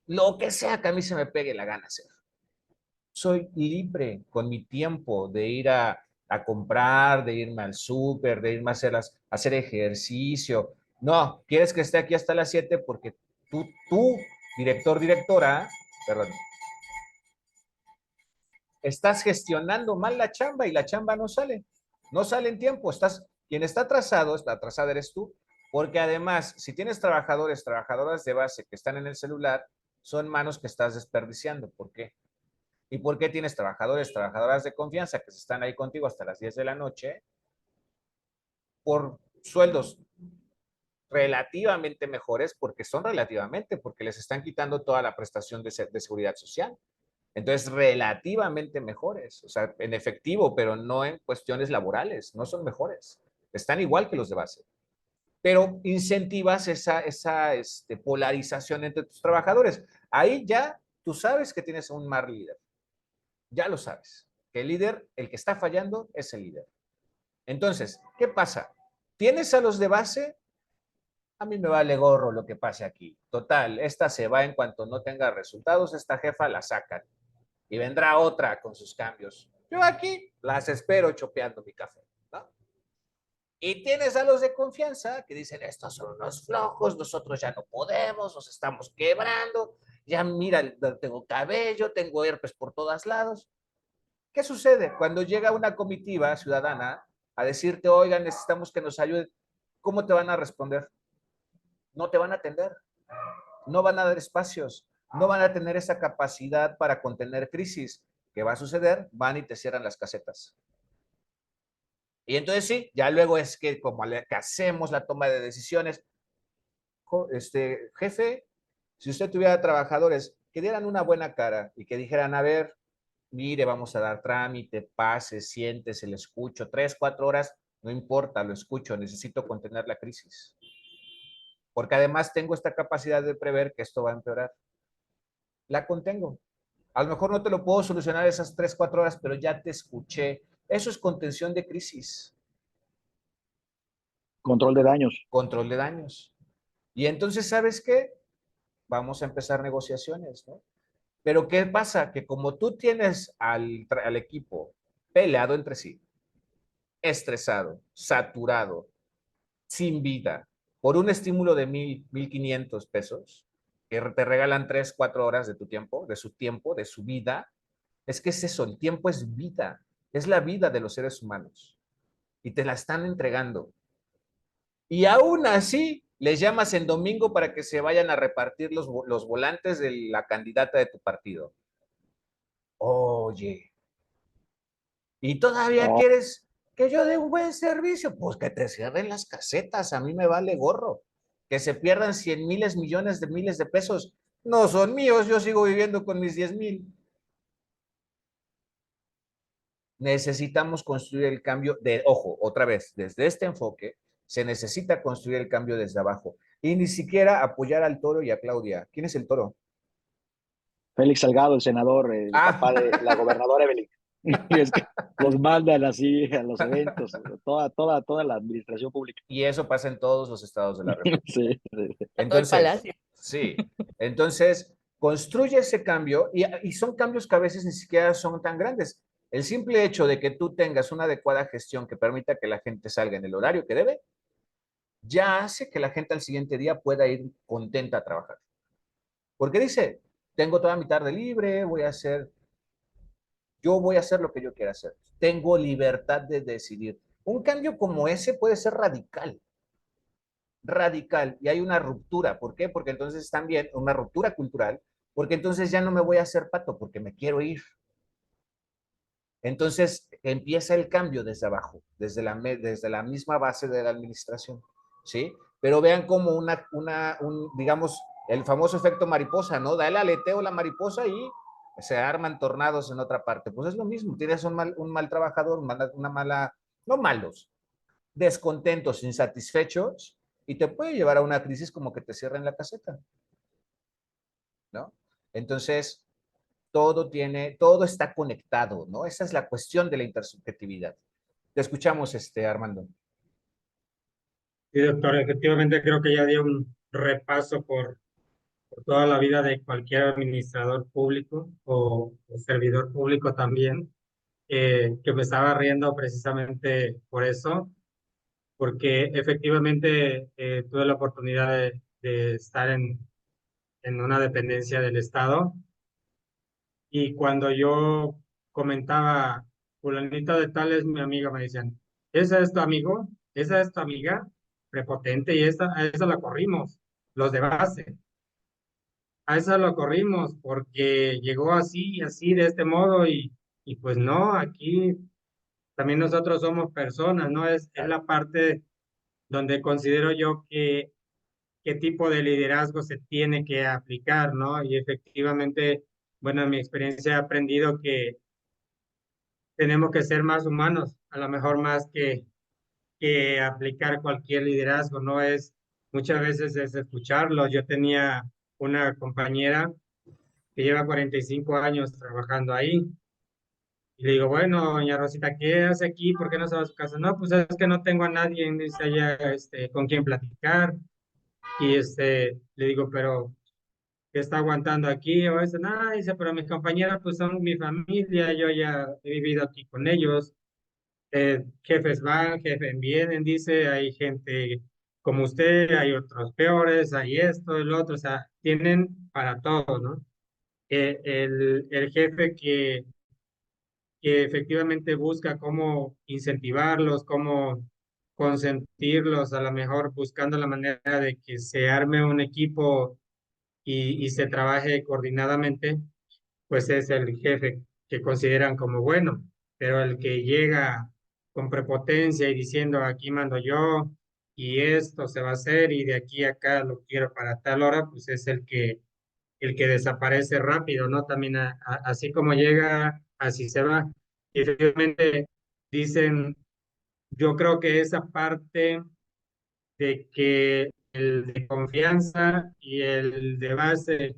lo que sea que a mí se me pegue la gana hacer. Soy libre con mi tiempo de ir a comprar, de irme al súper, de irme a hacer ejercicio. No, quieres que esté aquí hasta las 7 porque tú, director, directora, perdón, estás gestionando mal la chamba y la chamba no sale. No sale en tiempo. Quien está atrasada eres tú, porque además, si tienes trabajadores, trabajadoras de base que están en el celular, son manos que estás desperdiciando. ¿Por qué? ¿Y por qué tienes trabajadores, trabajadoras de confianza que están ahí contigo hasta las 10 de la noche por sueldos relativamente mejores? Porque son relativamente, porque les están quitando toda la prestación de seguridad social. Entonces, relativamente mejores, o sea, en efectivo, pero no en cuestiones laborales, no son mejores. Están igual que los de base. Pero incentivas esa polarización entre tus trabajadores. Ahí ya tú sabes que tienes un mal líder. Ya lo sabes. Que el líder, el que está fallando, es el líder. Entonces, ¿qué pasa? Tienes a los de base, a mí me vale gorro lo que pase aquí. Total, esta se va en cuanto no tenga resultados, esta jefa la sacan y vendrá otra con sus cambios. Yo aquí las espero chopeando mi café, ¿no? Y tienes a los de confianza que dicen, estos son unos flojos, nosotros ya no podemos, nos estamos quebrando, ya mira, tengo cabello, tengo herpes por todos lados. ¿Qué sucede? Cuando llega una comitiva ciudadana a decirte, oigan, necesitamos que nos ayuden, ¿cómo te van a responder? No te van a atender, no van a dar espacios, no van a tener esa capacidad para contener crisis. ¿Qué va a suceder? Van y te cierran las casetas. Y entonces sí, ya luego es que como que hacemos la toma de decisiones, jefe, si usted tuviera trabajadores que dieran una buena cara y que dijeran, a ver, mire, vamos a dar trámite, pase, siéntese, le escucho, 3, 4 horas, no importa, lo escucho, necesito contener la crisis. Porque además tengo esta capacidad de prever que esto va a empeorar. La contengo. A lo mejor no te lo puedo solucionar esas 3, 4 horas, pero ya te escuché. Eso es contención de crisis. Control de daños. Control de daños. Y entonces, ¿sabes qué? Vamos a empezar negociaciones, ¿no? Pero ¿qué pasa? Que como tú tienes al equipo peleado entre sí, estresado, saturado, sin vida, por un estímulo de 1,000, 1,500 pesos, que te regalan 3, 4 horas de tu tiempo, de su vida, es que es eso, el tiempo es vida, es la vida de los seres humanos y te la están entregando. Y aún así, les llamas en domingo para que se vayan a repartir los volantes de la candidata de tu partido. Oye, ¿y todavía quieres que yo dé un buen servicio? Pues que te cierren las casetas, a mí me vale gorro. Que se pierdan 100 miles, millones de miles de pesos. No son míos, yo sigo viviendo con mis 10,000. Necesitamos construir el cambio ojo, otra vez, desde este enfoque, se necesita construir el cambio desde abajo. Y ni siquiera apoyar al Toro y a Claudia. ¿Quién es el Toro? Félix Salgado, el senador, el papá de la Ah, gobernadora Evelyn. Y es que los mandan así a los eventos, toda la administración pública. y eso pasa en todos los estados de la República. Sí, sí. Todo el Entonces, palacio. sí, entonces construye ese cambio y son cambios que a veces ni siquiera son tan grandes. El simple hecho de que tú tengas una adecuada gestión que permita que la gente salga en el horario que debe, ya hace que la gente al siguiente día pueda ir contenta a trabajar. Porque dice, tengo toda mi tarde libre, yo voy a hacer lo que yo quiera hacer. Tengo libertad de decidir. Un cambio como ese puede ser radical, radical, y hay una ruptura. ¿Por qué? Porque entonces también una ruptura cultural, porque entonces ya no me voy a hacer pato porque me quiero ir. Entonces empieza el cambio desde abajo, desde la misma base de la administración, ¿sí? Pero vean como digamos, el famoso efecto mariposa, ¿no? Da el aleteo la mariposa y se arman tornados en otra parte. Pues es lo mismo, tienes un mal trabajador, una mala, no malos, descontentos, insatisfechos, y te puede llevar a una crisis como que te cierren la caseta, ¿no? Entonces, todo está conectado, ¿no? Esa es la cuestión de la intersubjetividad. Te escuchamos, Armando. Sí, doctor, efectivamente creo que ya dio un repaso por toda la vida de cualquier administrador público o servidor público también, que me estaba riendo precisamente por eso, porque efectivamente tuve la oportunidad de estar en una dependencia del Estado y cuando yo comentaba, fulanita de tal es mi amiga, me decían, ¿esa es tu amigo? ¿Esa es tu amiga? Prepotente y a esa la corrimos, los de base. A esa lo corrimos porque llegó así, así, de este modo y pues no, aquí también nosotros somos personas, ¿no? Es la parte donde considero yo que qué tipo de liderazgo se tiene que aplicar, ¿no? Y efectivamente, bueno, en mi experiencia he aprendido que tenemos que ser más humanos, a lo mejor más que aplicar cualquier liderazgo, ¿no? Muchas veces es escucharlo. Yo tenía una compañera que lleva 45 años trabajando ahí. Y le digo, bueno, doña Rosita, ¿qué hace aquí? ¿Por qué no se va a su casa? No, pues es que no tengo a nadie, dice ella, con quien platicar. Y le digo, pero ¿qué está aguantando aquí? O eso, nada, dice, pero mis compañeras pues son mi familia, yo ya he vivido aquí con ellos. Jefes van, jefes vienen, dice, hay gente como usted, hay otros peores, hay esto, el otro, o sea, tienen para todo, ¿no? El jefe que efectivamente busca cómo incentivarlos, cómo consentirlos, a lo mejor buscando la manera de que se arme un equipo y se trabaje coordinadamente, pues es el jefe que consideran como bueno, pero el que llega con prepotencia y diciendo aquí mando yo y esto se va a hacer y de aquí a acá lo quiero para tal hora, pues es el que desaparece rápido, ¿no? También así como llega, así se va. Y efectivamente dicen, yo creo que esa parte de que el de confianza y el de base,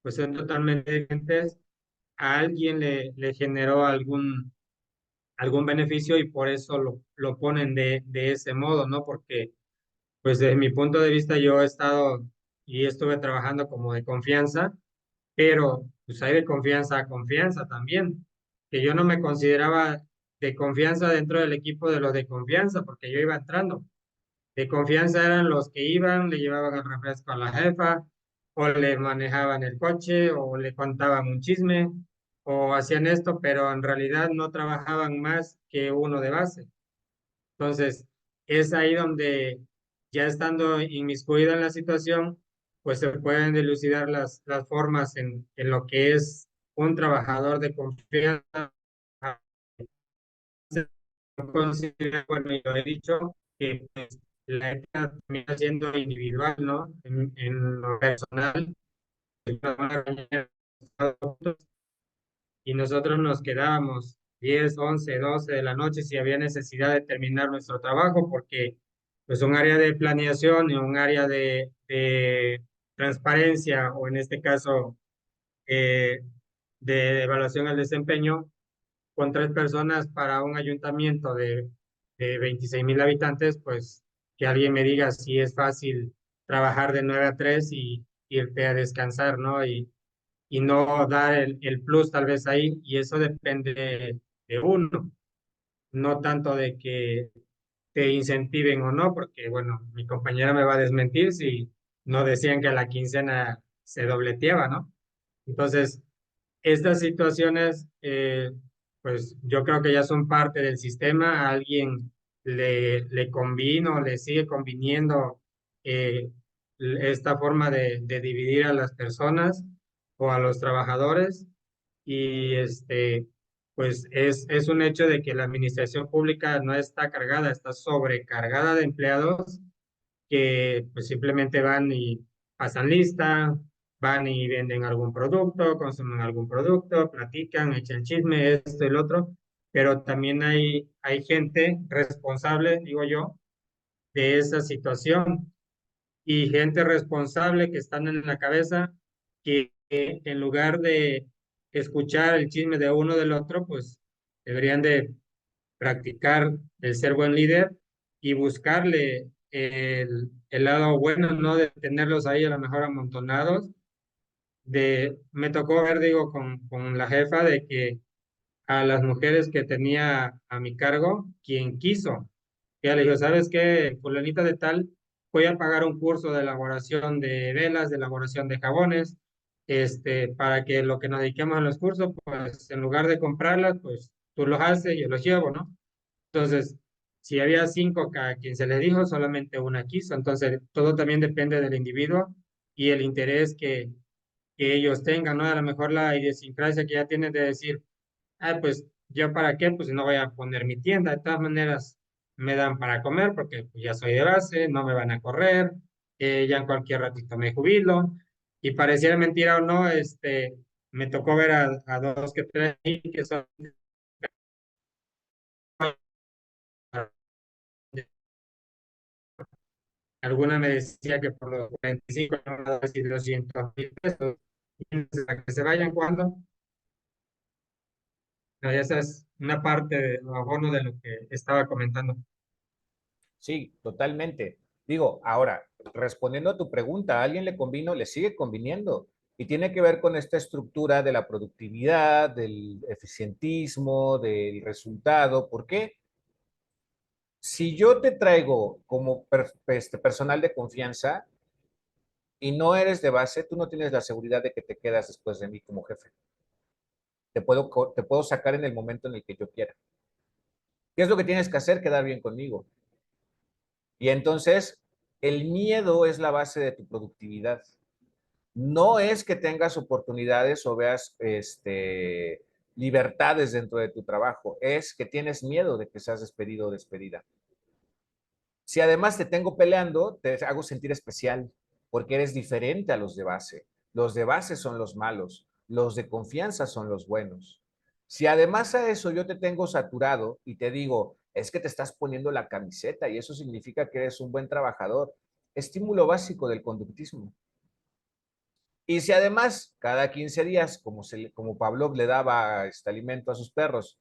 pues son totalmente diferentes, a alguien le generó algún beneficio y por eso lo ponen de ese modo, ¿no? Porque, pues desde mi punto de vista, yo he estado y estuve trabajando como de confianza, pero pues hay de confianza a confianza también, que yo no me consideraba de confianza dentro del equipo de los de confianza, porque yo iba entrando. De confianza eran los que iban, le llevaban el refresco a la jefa, o le manejaban el coche, o le contaban un chisme, o hacían esto, pero en realidad no trabajaban más que uno de base. Entonces, es ahí donde ya estando inmiscuida en la situación, pues se pueden dilucidar las formas en lo que es un trabajador de confianza. Considero, bueno, y lo he dicho, que pues, la ética termina siendo individual, ¿no? En lo personal, y nosotros nos quedábamos 10, 11, 12 de la noche si había necesidad de terminar nuestro trabajo, porque pues un área de planeación y un área de transparencia, o en este caso eh, de evaluación al desempeño, con 3 personas para un ayuntamiento de 26,000 habitantes, pues que alguien me diga si es fácil trabajar de 9 a 3 y irte a descansar, ¿no? Y no dar el plus tal vez ahí, y eso depende de uno, no tanto de que te incentiven o no, porque bueno, mi compañera me va a desmentir si no decían que a la quincena se dobleteaba, ¿no? Entonces, estas situaciones, pues yo creo que ya son parte del sistema. A alguien le convino, le sigue conviniendo eh, esta forma de dividir a las personas o a los trabajadores. Y pues es un hecho de que la administración pública no está cargada, está sobrecargada de empleados que pues simplemente van y pasan lista, van y venden algún producto, consumen algún producto, platican, echan chisme, esto y el otro, pero también hay gente responsable, digo yo, de esa situación, y gente responsable que están en la cabeza que en lugar de escuchar el chisme de uno del otro, pues deberían de practicar el ser buen líder y buscarle el lado bueno, no de tenerlos ahí a lo mejor amontonados. Me tocó ver, digo, con la jefa de que a las mujeres que tenía a mi cargo, quien quiso, ya le dijo, ¿sabes qué? Fulanita de tal, voy a pagar un curso de elaboración de velas, de elaboración de jabones, para que lo que nos dediquemos a los cursos, pues en lugar de comprarlas, pues tú los haces, yo los llevo, ¿no? Entonces, si había 5 a quien se le dijo, solamente una quiso. Entonces, todo también depende del individuo y el interés que ellos tengan, ¿no? A lo mejor la idiosincrasia que ya tienen de decir, ah, pues yo para qué, pues no voy a poner mi tienda. De todas maneras, me dan para comer porque pues, ya soy de base, no me van a correr, ya en cualquier ratito me jubilo. Y pareciera mentira o no, me tocó ver a 2 que 3 que son alguna me decía que por los 45 no me va a decir 200,000 pesos. Y a que se vayan cuando. No, esa es una parte de lo abono de lo que estaba comentando. Sí, totalmente. Digo, ahora, respondiendo a tu pregunta, ¿a alguien le convino? Le sigue conviniendo. Y tiene que ver con esta estructura de la productividad, del eficientismo, del resultado. ¿Por qué? Si yo te traigo como personal de confianza y no eres de base, tú no tienes la seguridad de que te quedas después de mí como jefe. Te puedo sacar en el momento en el que yo quiera. ¿Qué es lo que tienes que hacer? Quedar bien conmigo. Y entonces, el miedo es la base de tu productividad. No es que tengas oportunidades o veas libertades dentro de tu trabajo, es que tienes miedo de que seas despedido o despedida. Si además te tengo peleando, te hago sentir especial, porque eres diferente a los de base. Los de base son los malos, los de confianza son los buenos. Si además a eso yo te tengo saturado y te digo, es que te estás poniendo la camiseta y eso significa que eres un buen trabajador, estímulo básico del conductismo. Y si además cada 15 días, como Pavlov le daba alimento a sus perros,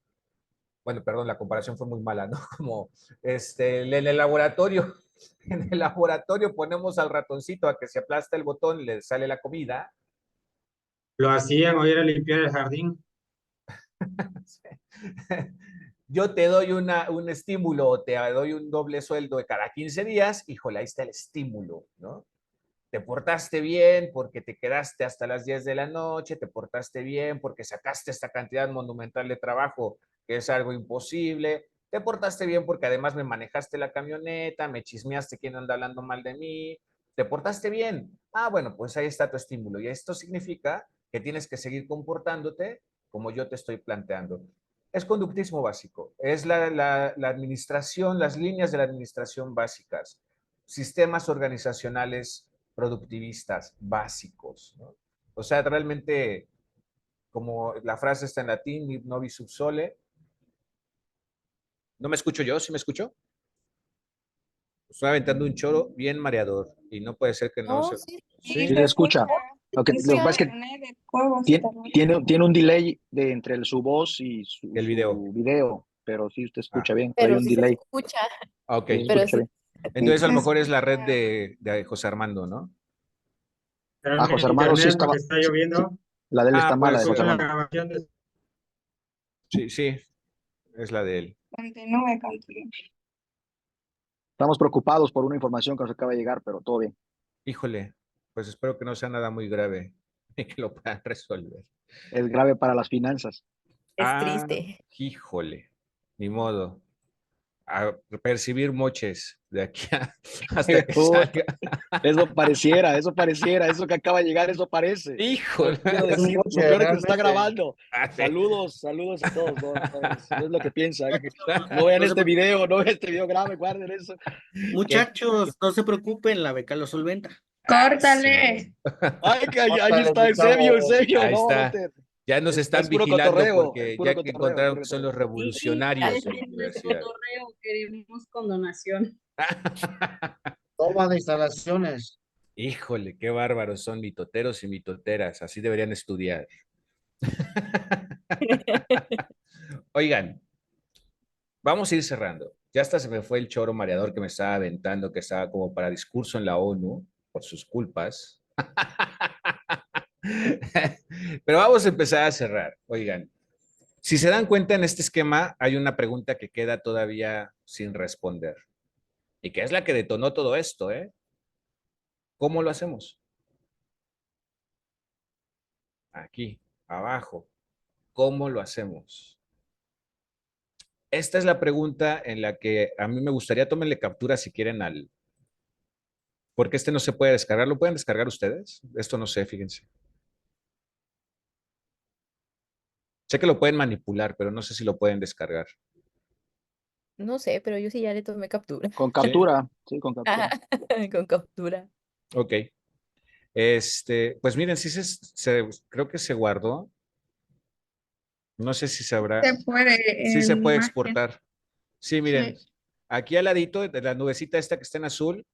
bueno, perdón, la comparación fue muy mala, ¿no? Como en el laboratorio, en el laboratorio ponemos al ratoncito a que se aplasta el botón y le sale la comida. Lo hacían o ir a limpiar el jardín. Yo te doy un estímulo, te doy un doble sueldo de cada 15 días, híjole, ahí está el estímulo, ¿no? Te portaste bien porque te quedaste hasta las 10 de la noche, te portaste bien porque sacaste esta cantidad monumental de trabajo, que es algo imposible, te portaste bien porque además me manejaste la camioneta, me chismeaste quién anda hablando mal de mí, te portaste bien. Ah, bueno, pues ahí está tu estímulo y esto significa que tienes que seguir comportándote como yo te estoy planteando. Es conductismo básico, es la administración, las líneas de la administración básicas, sistemas organizacionales productivistas básicos, ¿no? O sea, realmente, como la frase está en latín, novi sub sole. ¿No me escucho yo? ¿Sí me escucho? Estoy aventando un choro bien mareador y no puede ser que no No, se... sí, Sí Sí, se escucha. Lo que escucha. pasa es que tiene un delay entre su voz y el video. su video, pero sí usted Ah, escucha bien, pero hay Pero un sí se delay. escucha, ok. Sí se pero escucha sí. bien. Entonces a lo mejor es la red de José Armando, ¿no? Pero A en José el Armando sí internet estaba, porque está sí, lloviendo, la de él está Puede mala, de ser. José escucho la Armando. grabación de... Sí, sí, es la de él. Continúe. Estamos preocupados por una información que nos acaba de llegar, pero todo bien. Híjole, pues espero que no sea nada muy grave y que lo puedan resolver. Es grave para las finanzas. Es triste. Híjole, ni modo. A percibir moches de aquí hasta que Uy, salga. eso pareciera, eso que acaba de llegar, eso parece. Híjole. Quiero Es un decir, lo coche, peor es que se está realmente. grabando. Ah, sí. Saludos a todos. No es lo que piensan. No vean este video, grave, guarden eso. Muchachos, no se preocupen, la beca lo solventa. Córtale. Ay, que ahí Córtale, está, en Gustavo. serio. Ahí No, está. Ya nos están es puro vigilando cotorreo, es porque puro ya que cotorreo, encontraron puro que son los cotorreo. revolucionarios de la No es universidad. cotorreo, queremos condonación. Toma de instalaciones. Híjole, qué bárbaros son mitoteros y mitoteras. Así deberían estudiar. Oigan, vamos a ir cerrando. Ya hasta se me fue el choro mareador que me estaba aventando, que estaba como para discurso en la ONU por sus culpas. Pero vamos a empezar a cerrar. Oigan, si se dan cuenta en este esquema, hay una pregunta que queda todavía sin responder y que es la que detonó todo esto, ¿eh? ¿Cómo lo hacemos? Aquí, abajo. ¿Cómo lo hacemos? Esta es la pregunta en la que a mí me gustaría tómenle captura si quieren porque este no se puede descargar. ¿Lo pueden descargar ustedes? Esto no sé, fíjense. Sé que lo pueden manipular, pero no sé si lo pueden descargar. No sé, pero yo sí ya le tomé captura. Con ¿Sí? captura, sí, con captura. Con captura. Ok. Pues miren, sí creo que se guardó. No sé si sabrá. Se puede Sí se en puede imagen. exportar. Sí, miren, Sí. aquí al ladito de la nubecita esta que está en azul,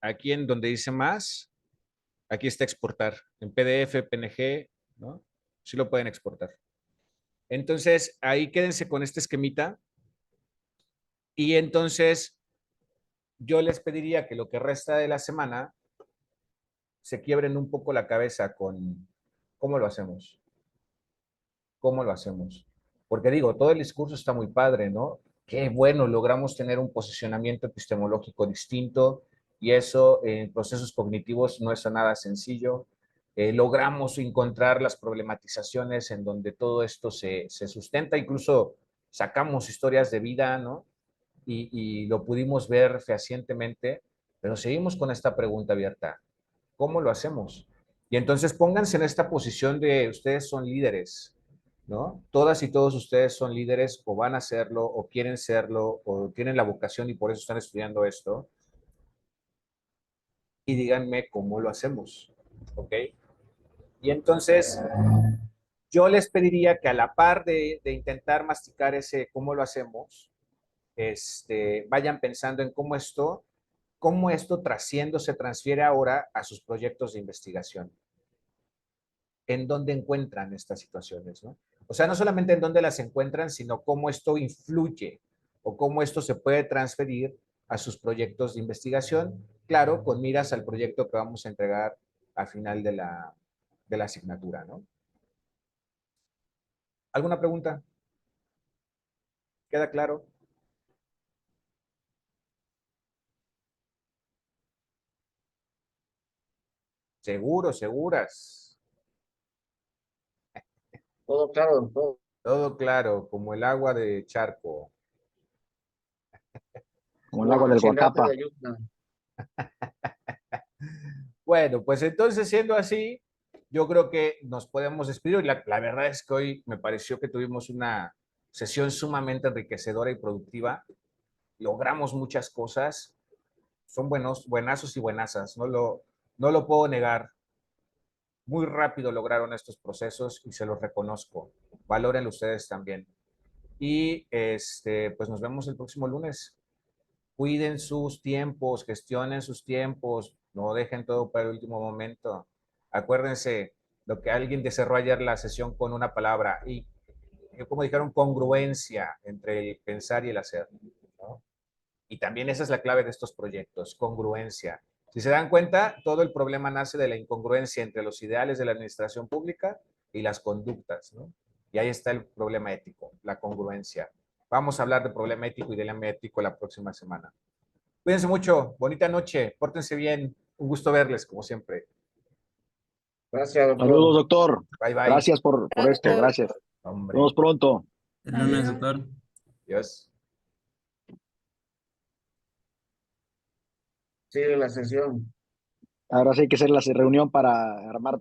aquí en donde dice más, aquí está exportar. En PDF, PNG, ¿no? Sí lo pueden exportar. Entonces, ahí quédense con este esquemita. Y entonces, yo les pediría que lo que resta de la semana se quiebren un poco la cabeza con cómo lo hacemos. ¿Cómo lo hacemos? Porque digo, todo el discurso está muy padre, ¿no? Qué bueno, logramos tener un posicionamiento epistemológico distinto y eso en procesos cognitivos no es nada sencillo. Logramos encontrar las problematizaciones en donde todo esto se sustenta, incluso sacamos historias de vida, ¿no? Y lo pudimos ver fehacientemente, pero seguimos con esta pregunta abierta. ¿Cómo lo hacemos? Y entonces pónganse en esta posición de ustedes son líderes, ¿no? Todas y todos ustedes son líderes o van a serlo o quieren serlo o tienen la vocación y por eso están estudiando esto. Y díganme cómo lo hacemos, ¿ok? Y entonces yo les pediría que a la par de intentar masticar ese cómo lo hacemos, vayan pensando en cómo esto trasciende, se transfiere ahora a sus proyectos de investigación. En dónde encuentran estas situaciones, ¿no? O sea, no solamente en dónde las encuentran, sino cómo esto influye o cómo esto se puede transferir a sus proyectos de investigación, claro, con miras al proyecto que vamos a entregar al final de la asignatura, ¿no? ¿Alguna pregunta? ¿Queda claro? Seguro, seguras. Todo claro, todo. Todo claro, como el agua de charco. Como el agua del Chilate Guacapa. de Yutna. Bueno, pues entonces siendo así, yo creo que nos podemos despedir. La verdad es que hoy me pareció que tuvimos una sesión sumamente enriquecedora y productiva. Logramos muchas cosas. Son buenazos y buenazas. No lo puedo negar. Muy rápido lograron estos procesos y se los reconozco. Valórenlo ustedes también. Y pues nos vemos el próximo lunes. cuiden sus tiempos, gestionen sus tiempos, no dejen todo para el último momento. Acuérdense lo que alguien cerró ayer la sesión con una palabra, y como dijeron, congruencia entre el pensar y el hacer, ¿no? Y también esa es la clave de estos proyectos, congruencia. Si se dan cuenta, todo el problema nace de la incongruencia entre los ideales de la administración pública y las conductas, ¿no? Y ahí está el problema ético, la congruencia. Vamos a hablar de problema ético y dilema ético la próxima semana. Cuídense mucho, bonita noche, pórtense bien, un gusto verles como siempre. Gracias, doctor. Saludos, doctor. Bye, bye. Gracias por esto, gracias. Nos vemos pronto. El lunes, doctor. Adiós. Sigue la sesión. Ahora sí hay que hacer la reunión para armar